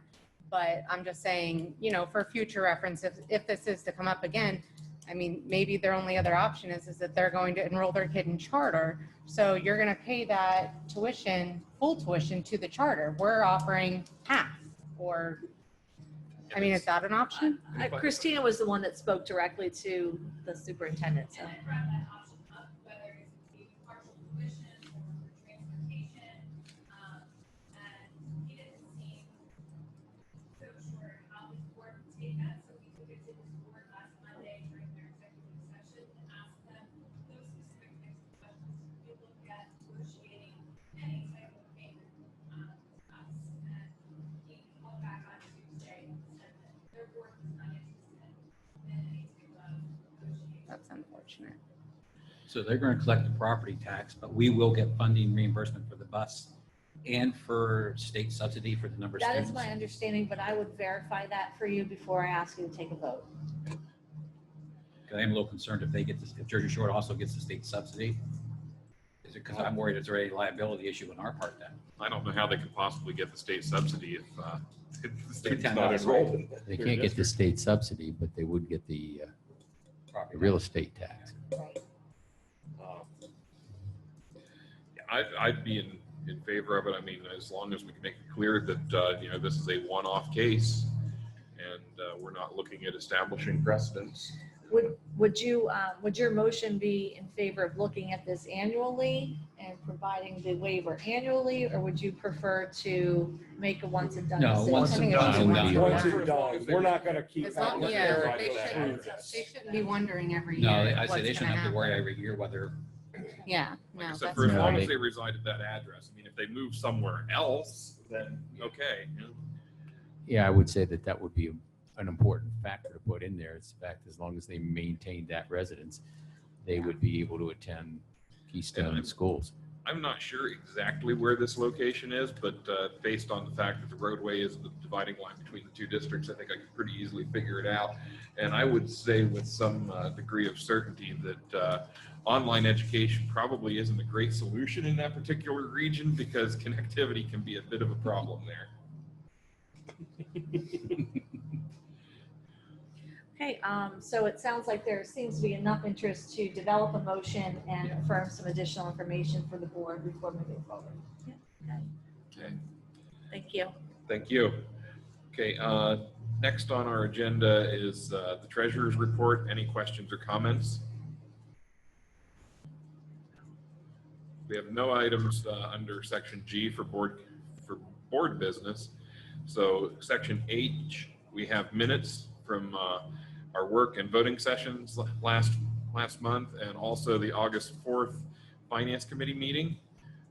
S13: But I'm just saying, for future reference, if this is to come up again, I mean, maybe their only other option is that they're going to enroll their kid in charter. So you're going to pay that tuition, full tuition to the charter. We're offering half, or, I mean, is that an option?
S3: Christina was the one that spoke directly to the superintendent. So.
S13: That's unfortunate.
S12: So they're going to collect the property tax, but we will get funding reimbursement for the bus and for state subsidy for the number of
S3: That
S12: students.
S3: is my understanding, but I would verify that for you before I ask you to take a vote.
S12: I am a little concerned if if Jersey Shore also gets the state subsidy. Is it because I'm worried it's already a liability issue on our part then?
S1: I don't know how they could possibly get the state subsidy if the state's
S12: $10,
S1: not enrolled in
S7: They
S1: their
S7: can't get the
S1: district.
S7: state subsidy, but they would get the
S12: Property
S7: real estate tax.
S1: I'd be in favor of it. I mean, as long as we can make it clear that, this is a one-off case and we're not looking at establishing precedents.
S3: Would your motion be in favor of looking at this annually and providing the waiver annually, or would you prefer to make a once and done
S12: No,
S3: decision?
S12: once
S13: I
S12: and
S13: think
S12: done.
S13: it's
S7: would
S13: once
S7: be-
S13: and
S4: Once
S13: done.
S4: and done, we're not gonna keep.
S13: As long,
S4: that
S13: yeah,
S4: right
S13: they
S4: there.
S13: shouldn't be wondering every year.
S12: No, I
S13: what's
S12: say they
S13: gonna
S12: shouldn't have to
S13: happen.
S12: worry every year whether,
S13: Yeah, no,
S1: Except
S13: that's
S1: for as
S7: No,
S1: long as
S7: they-
S1: they reside at that address. I mean, if they move somewhere else, then okay.
S7: Yeah, I would say that would be an important factor to put in there. It's the fact, as long as they maintain that residence, they would be able to attend Keystone schools.
S1: I'm not sure exactly where this location is, but based on the fact that the roadway is the dividing line between the 2 districts, I think I could pretty easily figure it out. And I would say with some degree of certainty that online education probably isn't a great solution in that particular region because connectivity can be a bit of a problem there.
S3: Okay, so it sounds like there seems to be enough interest to develop a motion and affirm some additional information for the board before moving forward.
S1: Okay.
S3: Thank you.
S1: Thank you. Okay, next on our agenda is the treasurer's report. Any questions or comments? We have no items under section G for board business. So section H, we have minutes from our work and voting sessions last month, and also the August 4th Finance Committee meeting.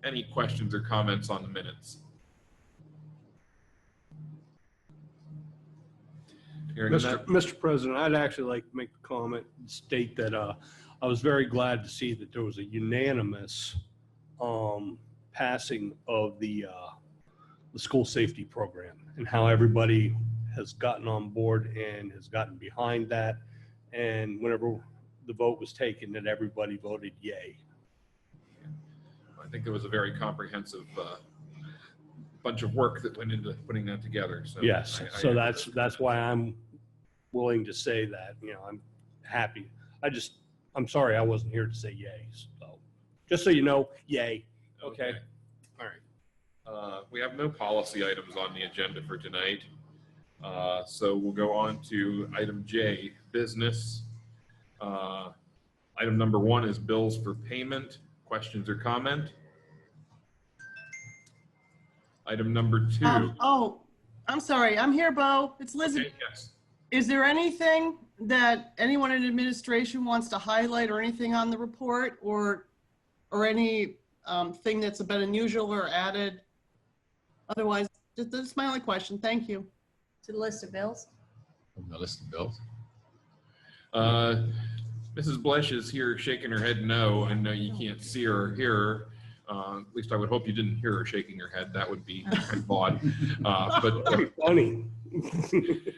S1: Any questions or comments on the minutes? Hearing none.
S4: Mr. President, I'd actually like to make a comment and state that I was very glad to see that there was a unanimous passing of the school safety program and how everybody has gotten on board and has gotten behind that. And whenever the vote was taken, that everybody voted yay.
S1: I think it was a very comprehensive bunch of work that went into putting that together. So
S4: Yes,
S1: I
S4: so
S1: agree.
S4: that's why I'm willing to say that, I'm happy. I'm sorry I wasn't here to say yay. So just so you know, yay.
S1: Okay. All right. We have no policy items on the agenda for tonight. So we'll go on to item J, business. Item number 1 is bills for payment. Questions or comment? Item number 2.
S6: Oh, I'm sorry. I'm here, Bo. It's Lizzie.
S1: Okay, yes.
S6: Is there anything that anyone in administration wants to highlight or anything on the report or any thing that's a bit unusual or added? Otherwise, that's my only question. Thank you.
S3: To the list of bills.
S7: From the list of bills.
S1: Mrs. Blesh is here shaking her head no. I know you can't see her or hear her. At least I would hope you didn't hear her shaking her head. That would be odd. But
S4: Funny.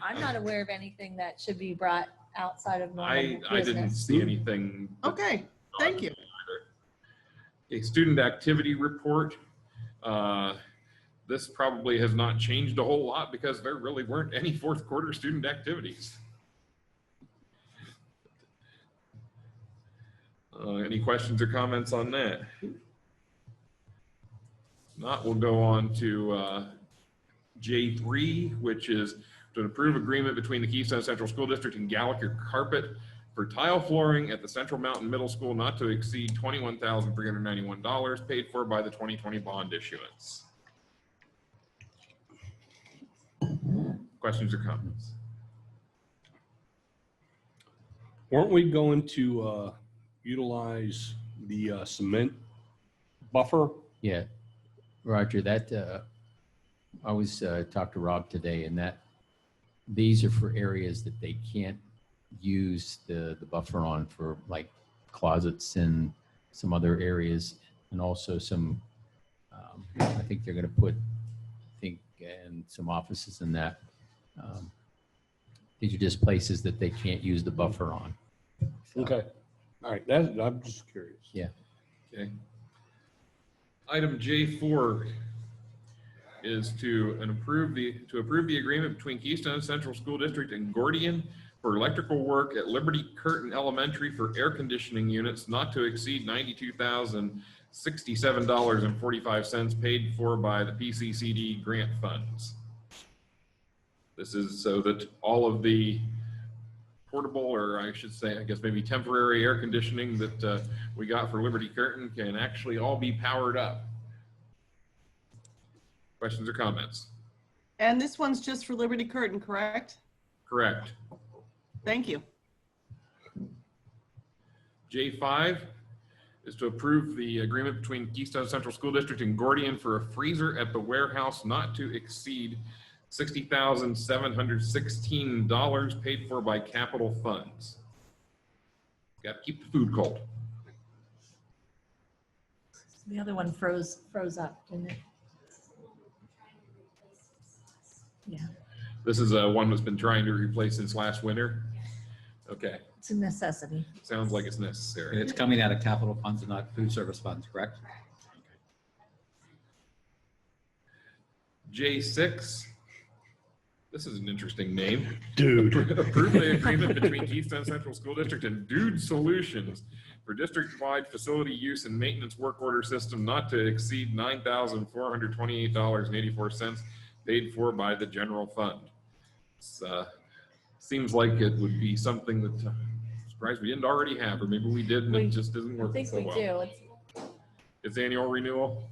S3: I'm not aware of anything that should be brought outside of normal
S1: I didn't
S3: business.
S1: see anything.
S6: Okay, thank you.
S1: A student activity report. This probably has not changed a whole lot because there really weren't any fourth quarter student activities. Any questions or comments on that? Not, we'll go on to J3, which is to approve agreement between the Keystone Central School District and Gallagher Carpet for tile flooring at the Central Mountain Middle School not to exceed $21,391 paid for by the 2020 bond issuance. Questions or comments?
S4: Weren't we going to utilize the cement buffer?
S7: Yeah, Roger, that, I was talked to Rob today, and that these are for areas that they can't use the buffer on, for like closets and some other areas, and also some, I think they're gonna put, and some offices in that. These are just places that they can't use the buffer on. So,
S4: Okay. All right, I'm just curious.
S7: Yeah.
S1: Okay. Item J4 is to approve the agreement between Keystone Central School District and Gordian for electrical work at Liberty Curtin Elementary for air conditioning units not to exceed $92,067.45 paid for by the PCCD grant funds. This is so that all of the portable, or I should say, I guess maybe temporary air conditioning that we got for Liberty Curtin can actually all be powered up. Questions or comments?
S6: And this one's just for Liberty Curtin, correct?
S1: Correct.
S6: Thank you.
S1: J5 is to approve the agreement between Keystone Central School District and Gordian for a freezer at the warehouse not to exceed $60,716 paid for by capital funds. Got to keep the food cold.
S3: The other one froze up, didn't it? Yeah,
S1: This is one that's been trying to replace since last winter. Okay,
S3: it's a necessity.
S1: sounds like it's
S12: And
S1: necessary.
S12: it's coming out of capital funds and not food service funds, correct?
S1: J6, this is an interesting name.
S4: Dude.
S1: Approve the agreement between Keystone Central School District and Dude Solutions for district-wide facility use and maintenance work order system not to exceed $9,428.84 paid for by the general fund. It's, seems like it would be something that surprised we didn't already have, or maybe we did and it just isn't
S3: I
S1: working
S3: think
S1: so
S3: we
S1: well.
S3: do.
S1: It's annual renewal.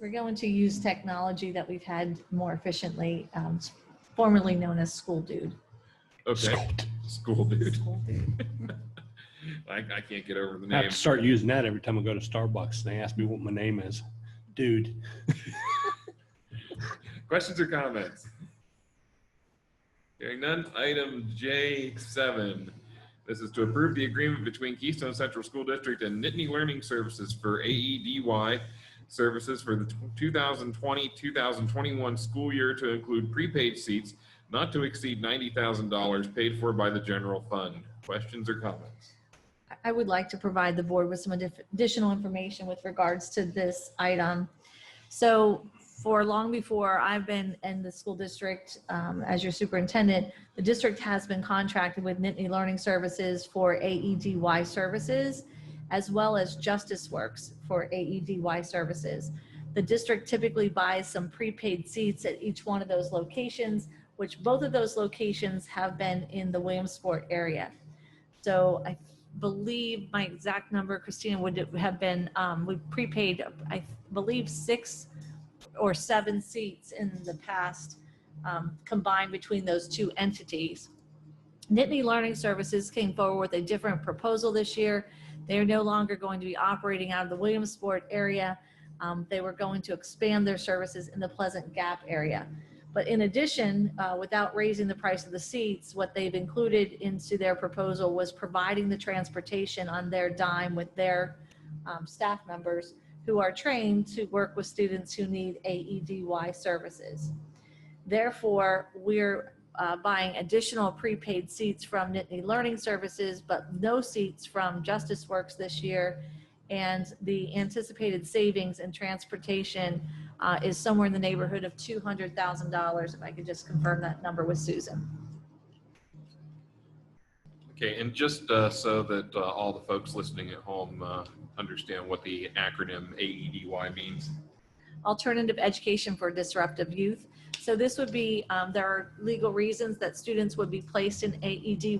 S3: We're going to use technology that we've had more efficiently, formerly known as School Dude.
S1: Okay, school dude.
S3: School Dude.
S1: I can't get over the
S4: I have
S1: name.
S4: to start using that every time I go to Starbucks. They ask me what my name is. Dude.
S1: Questions or comments? Hearing none, item J7. This is to approve the agreement between Keystone Central School District and Nittany Learning Services for AEDY services for the 2020-2021 school year to include prepaid seats not to exceed $90,000 paid for by the general fund. Questions or comments?
S3: I would like to provide the board with some additional information with regards to this item. So for long before I've been in the school district as your superintendent, the district has been contracted with Nittany Learning Services for AEDY services, as well as Justice Works for AEDY services. The district typically buys some prepaid seats at each one of those locations, which both of those locations have been in the Williamsport area. So I believe my exact number, Christina, would have been, we prepaid, I believe 6 or 7 seats in the past, combined between those two entities. Nittany Learning Services came forward with a different proposal this year. They're no longer going to be operating out of the Williamsport area. They were going to expand their services in the Pleasant Gap area. But in addition, without raising the price of the seats, what they've included into their proposal was providing the transportation on their dime with their staff members who are trained to work with students who need AEDY services. Therefore, we're buying additional prepaid seats from Nittany Learning Services, but no seats from Justice Works this year. And the anticipated savings in transportation is somewhere in the neighborhood of $200,000, if I could just confirm that number with Susan.
S1: Okay, and just so that all the folks listening at home understand what the acronym AEDY means.
S3: Alternative Education for Disruptive Youth. So this would be, there are legal reasons that students would be placed in AEDY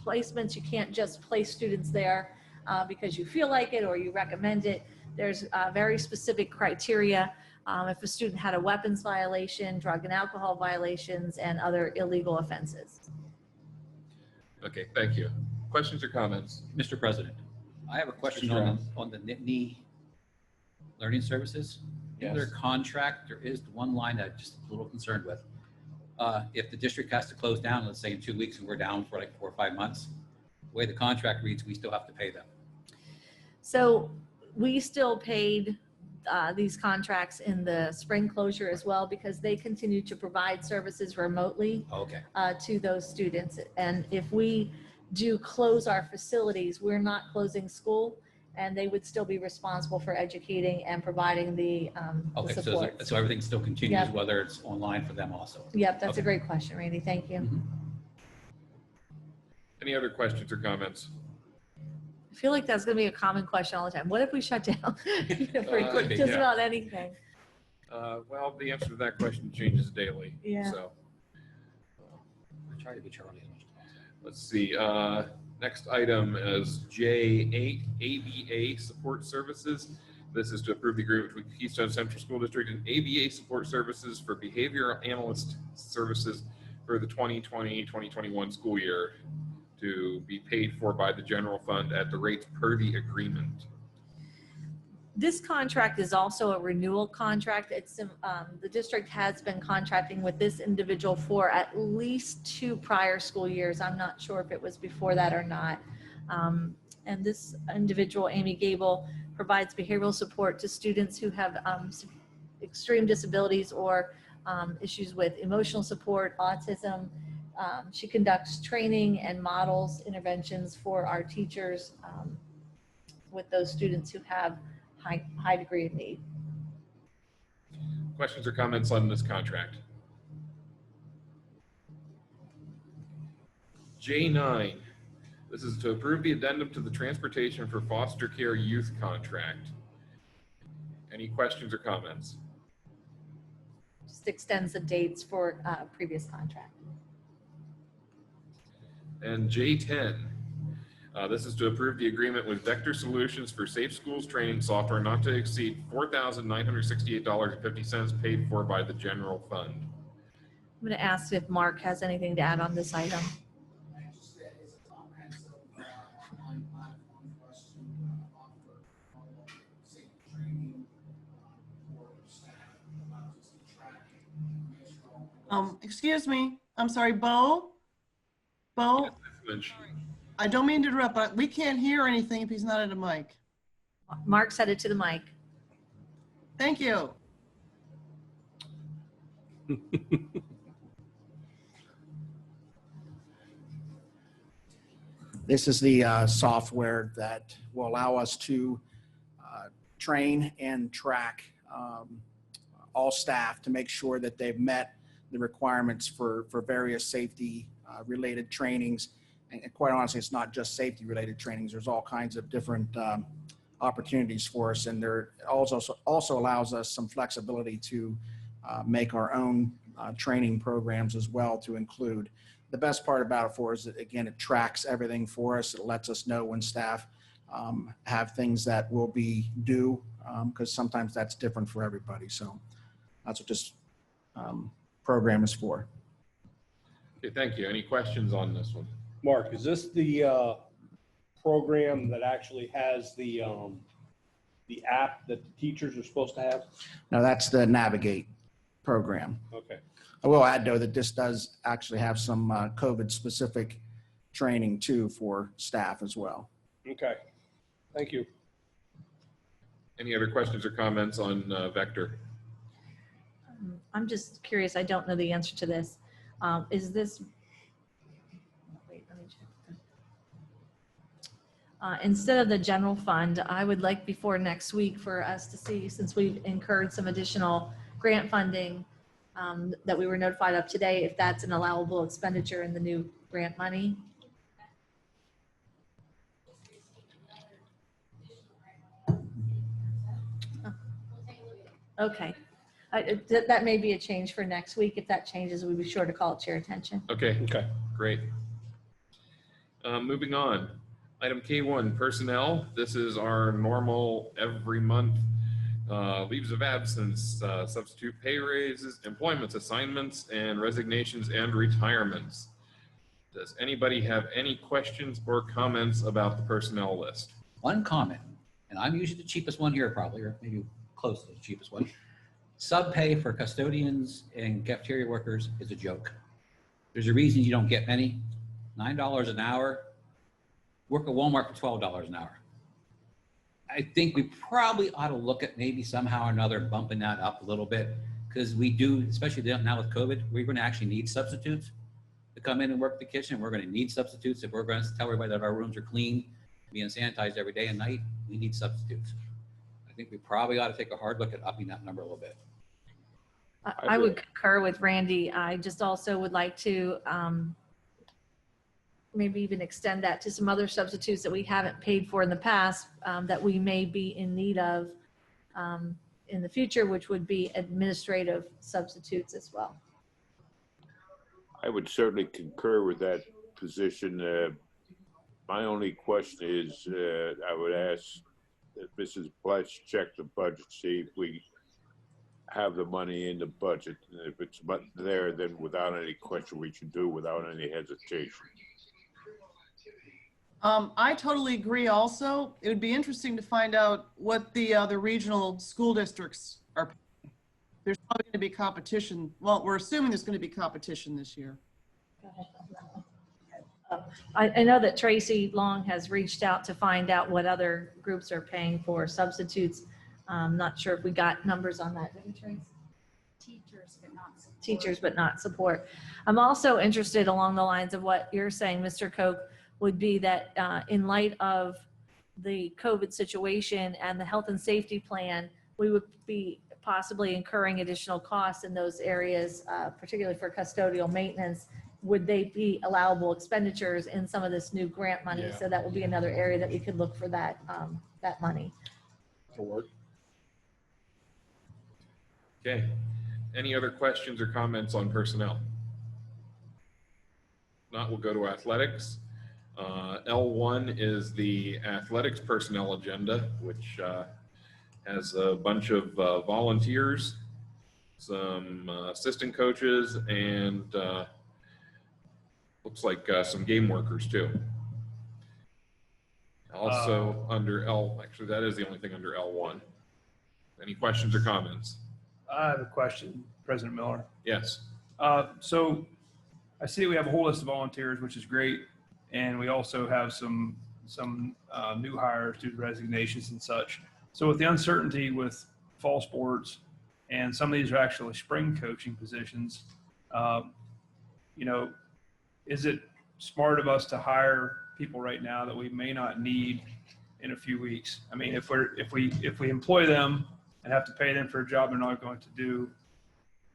S3: placements. You can't just place students there because you feel like it or you recommend it. There's very specific criteria. If a student had a weapons violation, drug and alcohol violations, and other illegal offenses.
S1: Okay, thank you. Questions or comments?
S12: Mr. President, I have a question on the Nittany Learning Services. In their contract, there is one line that I'm just a little concerned with. If the district has to close down, let's say in 2 weeks, and we're down for like 4 or 5 months, the way the contract reads, we still have to pay them.
S3: So we still paid these contracts in the spring closure as well because they continue to provide services remotely
S12: Okay.
S3: to those students. And if we do close our facilities, we're not closing school, and they would still be responsible for educating and providing the
S12: Okay,
S3: support.
S12: so everything still continues,
S3: Yeah.
S12: whether it's online for them also.
S3: Yep, that's
S12: Okay.
S3: a great question, Randy. Thank you.
S12: Mhm.
S1: Any other questions or comments?
S3: I feel like that's going to be a common question all the time. What if we shut down for
S1: Could be,
S3: just
S1: yeah.
S3: about anything?
S1: Well, the answer to that question changes daily.
S3: Yeah.
S1: So
S12: I try to be Charlie as much as possible.
S1: let's see. Next item is J8, ABA Support Services. This is to approve the agreement between Keystone Central School District and ABA Support Services for behavioral analyst services for the 2020-2021 school year to be paid for by the general fund at the rates per the agreement.
S3: This contract is also a renewal contract. It's the district has been contracting with this individual for at least 2 prior school years. I'm not sure if it was before that or not. And this individual, Amy Gable, provides behavioral support to students who have extreme disabilities or issues with emotional support, autism. She conducts training and models interventions for our teachers with those students who have high degree of need.
S1: Questions or comments on this contract? J9, this is to approve the addendum to the transportation for foster care youth contract. Any questions or comments?
S3: Just extends the dates for previous contract.
S1: And J10, this is to approve the agreement with Vector Solutions for Safe Schools training software not to exceed $4,968.50 paid for by the general fund.
S3: I'm going to ask if Mark has anything to add on this item.
S6: excuse me, I'm sorry, Bo? Bo, I don't mean to interrupt, but we can't hear anything if he's not at a mic.
S3: Mark said it to the mic.
S6: Thank you.
S14: This is the software that will allow us to train and track all staff to make sure that they've met the requirements for various safety related trainings. And quite honestly, it's not just safety related trainings. There's all kinds of different opportunities for us. And there also allows us some flexibility to make our own training programs as well to include. The best part about it for us is that, again, it tracks everything for us. It lets us know when staff have things that will be due, because sometimes that's different for everybody. So that's what this program is for.
S1: Okay, thank you. Any questions on this one?
S4: Mark, is this the program that actually has the app that the teachers are supposed to have?
S14: Now that's the Navigate program.
S4: Okay.
S14: I will add, though, that this does actually have some COVID-specific training, too, for staff as well.
S4: Okay. Thank you.
S1: Any other questions or comments on Vector?
S3: I'm just curious, I don't know the answer to this. Is this, wait, let me check. Instead of the general fund, I would like before next week for us to see, since we've incurred some additional grant funding that we were notified of today, if that's an allowable expenditure in the new grant money. Okay. That may be a change for next week. If that changes, we'll be sure to call it to your attention.
S1: Okay,
S4: Okay.
S1: great. Moving on. Item K1, personnel. This is our normal every month leaves of absence, substitute pay raises, employments, assignments, and resignations and retirements. Does anybody have any questions or comments about the personnel list?
S12: One comment, and I'm usually the cheapest one here probably, or maybe close to the cheapest one. Sub pay for custodians and cafeteria workers is a joke. There's a reason you don't get many. $9 an hour. Work at Walmart for $12 an hour. I think we probably ought to look at maybe somehow or another bumping that up a little bit, because we do, especially now with COVID, we're going to actually need substitutes to come in and work the kitchen. We're going to need substitutes if we're going to tell everybody that our rooms are clean, being sanitized every day and night. We need substitutes. I think we probably ought to take a hard look at upping that number a little bit.
S3: I would concur with Randy. I just also would like to maybe even extend that to some other substitutes that we haven't paid for in the past that we may be in need of in the future, which would be administrative substitutes as well.
S9: I would certainly concur with that position. My only question is, I would ask that Mrs. Bletch check the budget, see if we have the money in the budget. And if it's there, then without any question, we should do without any hesitation.
S6: I totally agree also. It would be interesting to find out what the other regional school districts are paying. There's probably going to be competition. Well, we're assuming there's going to be competition this year.
S3: I know that Tracy Long has reached out to find out what other groups are paying for substitutes. Not sure if we got numbers on that. Did we, Trace? Teachers, but not support. I'm also interested along the lines of what you're saying, Mr. Koch, would be that in light of the COVID situation and the health and safety plan, we would be possibly incurring additional costs in those areas, particularly for custodial maintenance. Would they be allowable expenditures in some of this new grant money?
S4: Yeah.
S3: So that would be another area that we could look for that, that money.
S4: That'll work.
S1: Okay. Any other questions or comments on personnel? If not, we'll go to athletics. L1 is the athletics personnel agenda, which has a bunch of volunteers, some assistant coaches, and looks like some game workers too. Also under L, actually that is the only thing under L1. Any questions or comments?
S10: I have a question, President Miller.
S1: Yes.
S10: So I see we have a whole list of volunteers, which is great. And we also have some new hires due to resignations and such. So with the uncertainty with fall sports, and some of these are actually spring coaching positions, is it smart of us to hire people right now that we may not need in a few weeks? I mean, if we employ them and have to pay them for a job they're not going to do,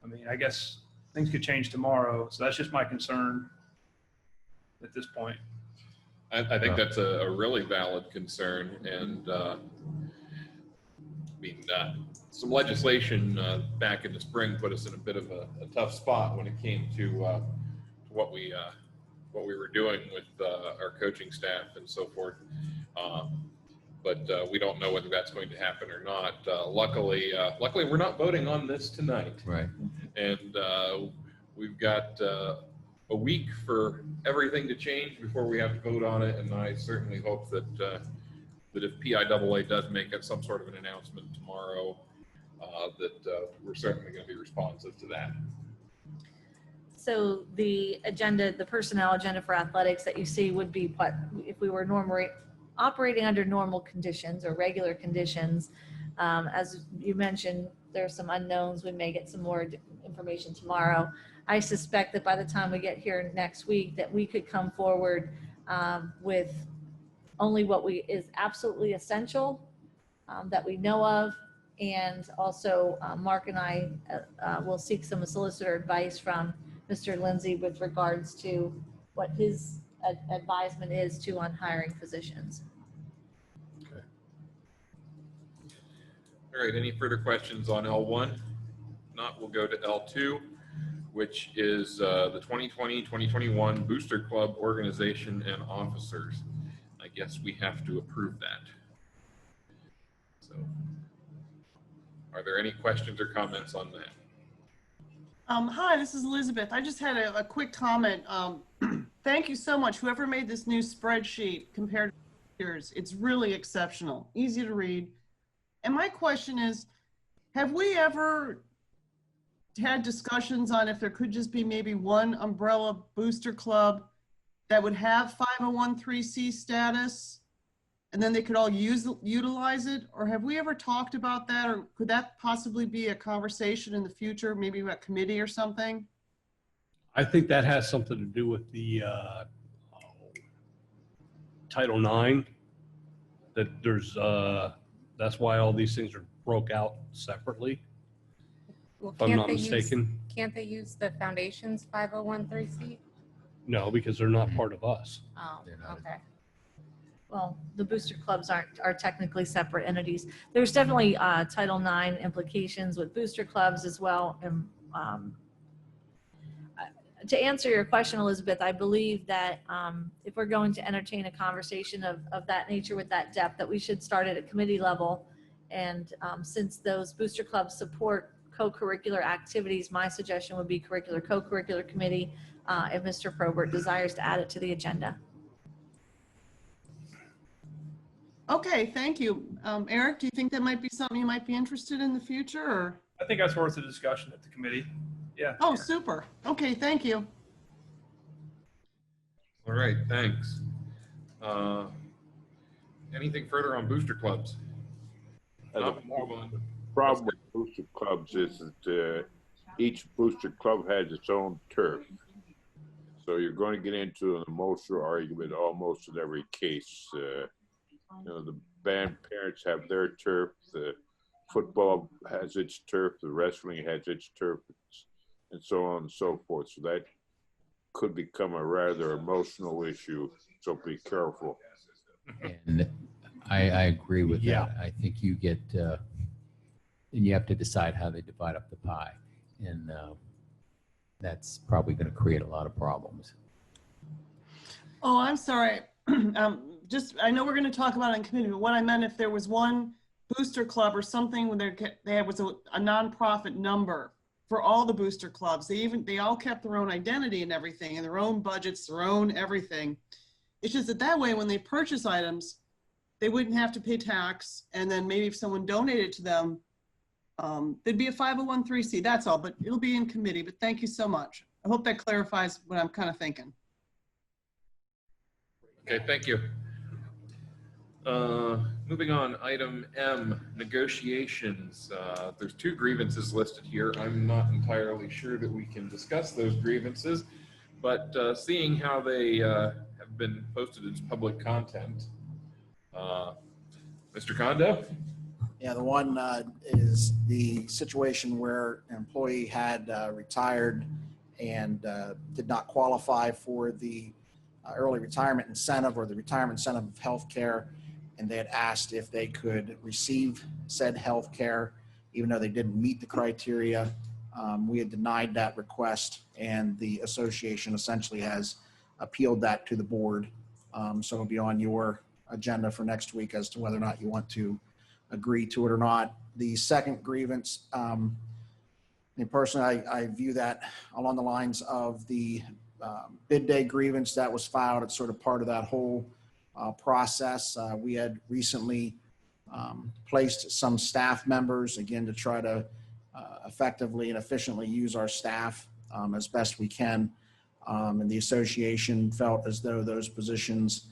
S10: I mean, I guess things could change tomorrow. So that's just my concern at this point.
S1: I think that's a really valid concern, and some legislation back in the spring put us in a bit of a tough spot when it came to what we were doing with our coaching staff and so forth. But we don't know whether that's going to happen or not. Luckily, we're not voting on this tonight.
S7: Right.
S1: And we've got a week for everything to change before we have to vote on it. And I certainly hope that that if PIAA does make some sort of an announcement tomorrow, that we're certainly going to be responsive to that.
S3: So the agenda, the personnel agenda for athletics that you see would be what, if we were normally operating under normal conditions or regular conditions. As you mentioned, there are some unknowns. We may get some more information tomorrow. I suspect that by the time we get here next week, that we could come forward with only what is absolutely essential that we know of. And also Mark and I will seek some solicitor advice from Mr. Lindsay with regards to what his advisement is to on hiring physicians.
S1: Okay. All right, any further questions on L1? Not, we'll go to L2, which is the 2020-2021 Booster Club organization and officers. I guess we have to approve that. So, are there any questions or comments on that?
S6: Hi, this is Elizabeth. I just had a quick comment. Thank you so much. Whoever made this new spreadsheet compared to yours, it's really exceptional, easy to read. And my question is, have we ever had discussions on if there could just be maybe one umbrella booster club that would have 501(c) status, and then they could all utilize it? Or have we ever talked about that? Or could that possibly be a conversation in the future, maybe a committee or something?
S4: I think that has something to do with the Title IX, that there's, that's why all these things are broke out separately,
S13: Well,
S4: if I'm not mistaken.
S13: Can't they use the foundation's 501(c)?
S4: No, because they're not part of us.
S13: Oh,
S7: They're not.
S13: okay.
S3: Well, the booster clubs are technically separate entities. There's definitely Title IX implications with booster clubs as well. And to answer your question, Elizabeth, I believe that if we're going to entertain a conversation of that nature with that depth, that we should start at a committee level. And since those booster clubs support co-curricular activities, my suggestion would be co-curricular committee if Mr. Probert desires to add it to the agenda.
S6: Okay, thank you. Eric, do you think that might be something you might be interested in the future, or?
S10: I think that's worth a discussion at the committee. Yeah.
S6: Oh, super. Okay, thank you.
S1: All right, thanks. Anything further on booster clubs? Not, we'll move on.
S9: Problem with booster clubs is that each booster club has its own turf. So you're going to get into an emotional argument almost in every case. The band parents have their turf, the football has its turf, the wrestling has its turf, and so on and so forth. So that could become a rather emotional issue, so be careful.
S7: And I agree with
S4: Yeah.
S7: that. I think you get, and you have to decide how they divide up the pie. And that's probably going to create a lot of problems.
S6: Oh, I'm sorry. I know we're going to talk about it in committee, but what I meant, if there was one booster club or something where there was a nonprofit number for all the booster clubs, they all kept their own identity and everything, and their own budgets, their own everything. It's just that way, when they purchase items, they wouldn't have to pay tax, and then maybe if someone donated to them, There'd be a 501(c), that's all, but it'll be in committee, but thank you so much. I hope that clarifies what I'm kind of thinking.
S1: Okay, thank you. Moving on, item M, negotiations. There's 2 grievances listed here. I'm not entirely sure that we can discuss those grievances, but seeing how they have been posted as public content, Mr. Kondo?
S14: Yeah, the one is the situation where an employee had retired and did not qualify for the early retirement incentive or the retirement incentive of healthcare, and they had asked if they could receive said healthcare, even though they didn't meet the criteria. We had denied that request, and the association essentially has appealed that to the board. So it'll be on your agenda for next week as to whether or not you want to agree to it or not. The second grievance, and personally, I view that along the lines of the bid day grievance that was filed. It's sort of part of that whole process. We had recently placed some staff members, again, to try to effectively and efficiently use our staff as best we can. And the association felt as though those positions,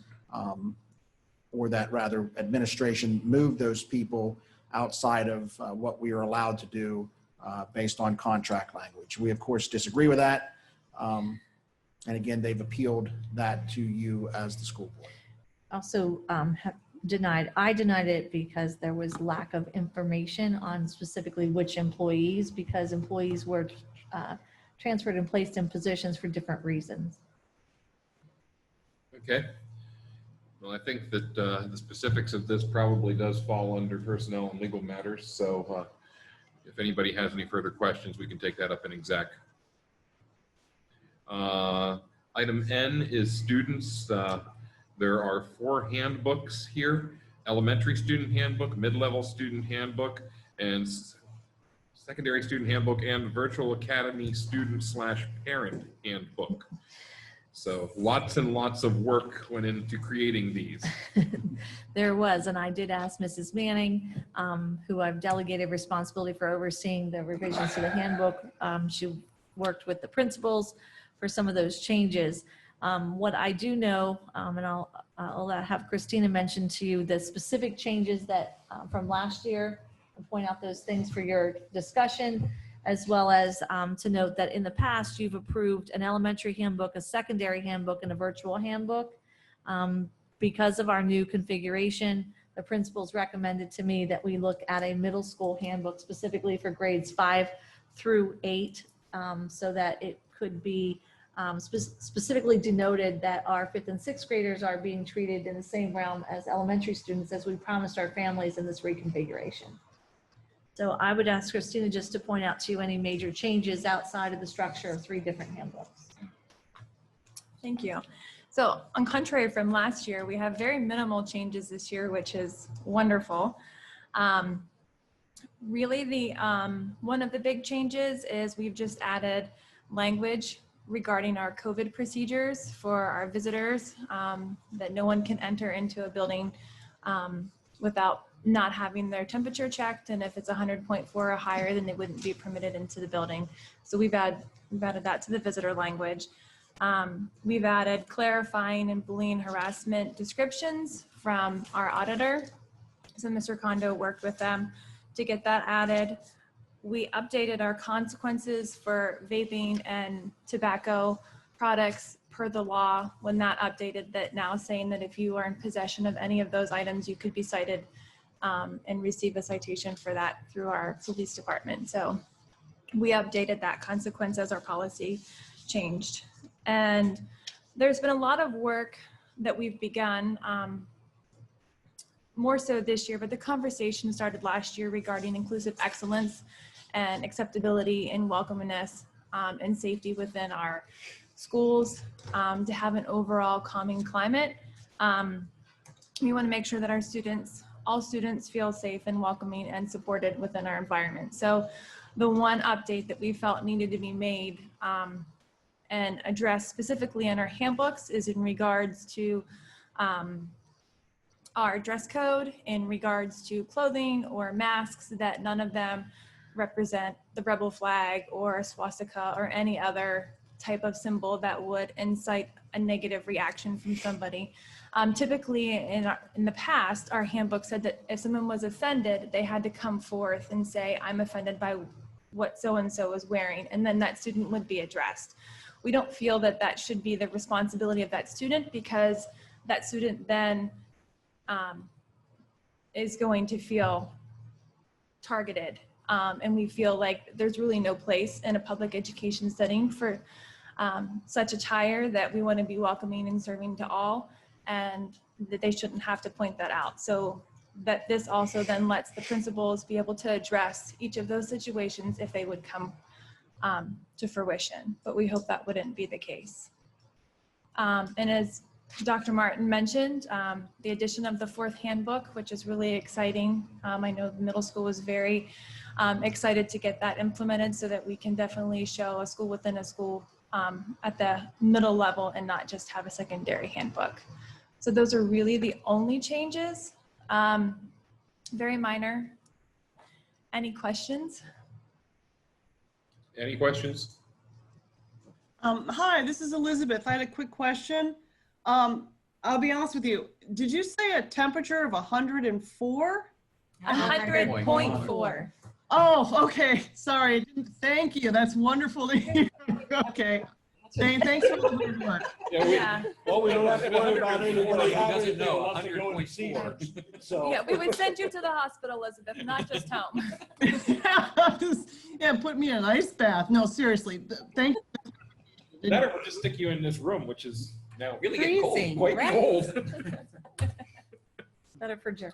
S14: or that rather administration, moved those people outside of what we are allowed to do based on contract language. We, of course, disagree with that. And again, they've appealed that to you as the school board.
S3: Also I denied it because there was lack of information on specifically which employees, because employees were transferred and placed in positions for different reasons.
S1: Okay. Well, I think that the specifics of this probably does fall under personnel and legal matters. So if anybody has any further questions, we can take that up in exec. Item N is students. There are 4 handbooks here: elementary student handbook, mid-level student handbook, and secondary student handbook, and virtual academy student/parent handbook. So lots and lots of work went into creating these.
S3: There was, and I did ask Mrs. Manning, who I've delegated responsibility for overseeing the revisions to the handbook. She worked with the principals for some of those changes. What I do know, and I'll have Christina mention to you the specific changes that from last year, and point out those things for your discussion, as well as to note that in the past, you've approved an elementary handbook, a secondary handbook, and a virtual handbook. Because of our new configuration, the principals recommended to me that we look at a middle school handbook specifically for grades 5 through 8, so that it could be specifically denoted that our 5th and 6th graders are being treated in the same realm as elementary students as we promised our families in this reconfiguration. So I would ask Christina just to point out to you any major changes outside of the structure of 3 different handbooks.
S15: Thank you. So on contrary from last year, we have very minimal changes this year, which is wonderful. Really, the one of the big changes is we've just added language regarding our COVID procedures for our visitors, that no one can enter into a building without not having their temperature checked, and if it's 100.4 or higher, then they wouldn't be permitted into the building. So we've added that to the visitor language. We've added clarifying and bullying harassment descriptions from our auditor. So Mr. Kondo worked with them to get that added. We updated our consequences for vaping and tobacco products per the law when that updated, that now saying that if you are in possession of any of those items, you could be cited and receive a citation for that through our police department. So we updated that consequence as our policy changed. And there's been a lot of work that we've begun, more so this year, but the conversation started last year regarding inclusive excellence and acceptability and welcomeness and safety within our schools, to have an overall calming climate. We want to make sure that our students, all students, feel safe and welcoming and supported within our environment. So the one update that we felt needed to be made and addressed specifically in our handbooks is in regards to our dress code, in regards to clothing or masks, that none of them represent the rebel flag or a swastika or any other type of symbol that would incite a negative reaction from somebody. Typically in the past, our handbook said that if someone was offended, they had to come forth and say, I'm offended by what so-and-so is wearing, and then that student would be addressed. We don't feel that that should be the responsibility of that student, because that student then is going to feel targeted. And we feel like there's really no place in a public education setting for such attire, that we want to be welcoming and serving to all, and that they shouldn't have to point that out. So that this also then lets the principals be able to address each of those situations if they would come to fruition. But we hope that wouldn't be the case. And as Dr. Martin mentioned, the addition of the 4th handbook, which is really exciting. I know the middle school was very excited to get that implemented, so that we can definitely show a school within a school at the middle level and not just have a secondary handbook. So those are really the only changes. Very minor. Any questions?
S1: Any questions?
S6: Hi, this is Elizabeth. I had a quick question. I'll be honest with you. Did you say a temperature of 104?
S15: 100.4.
S6: Oh, okay. Sorry.
S15: Thank
S6: you. That's wonderful to hear. Okay. Thanks for the hard work.
S15: Yeah.
S4: Well, we don't have to worry about anybody
S12: He
S4: having
S12: doesn't
S4: anything
S12: know,
S4: unless they go and see
S12: 100.4.
S4: them. So.
S15: Yeah, we would send you to the hospital, Elizabeth, not just home.
S6: Yeah, put me in an ice bath. No, seriously. Thank you.
S1: Better we'll just stick you in this room, which is now really getting cold,
S11: Freezing,
S1: quite
S11: right?
S1: cold.
S11: Better for Jerry.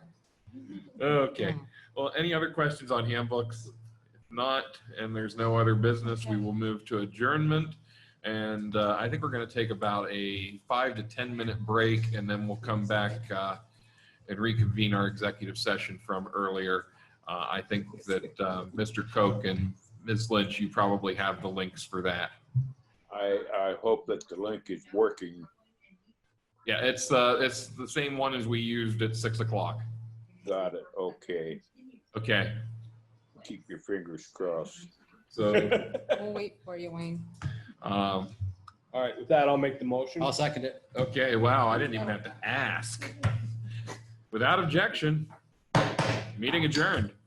S1: Okay, well, any other questions on handbooks? If not, and there's no other business, we will move to adjournment. And I think we're going to take about a 5 to 10 minute break, and then we'll come back and reconvene our executive session from earlier. I think that Mr. Koch and Ms. Lynch, you probably have the links for that.
S9: I hope that the link is working.
S1: Yeah, it's the same one as we used at 6 o'clock.
S9: Got it. Okay.
S1: Okay.
S9: Keep your fingers crossed.
S1: So,
S13: We'll wait for you, Wayne.
S4: All right, with that, I'll make the motion.
S7: I'll second it.
S1: okay, wow, I didn't even have to ask. Without objection, meeting adjourned.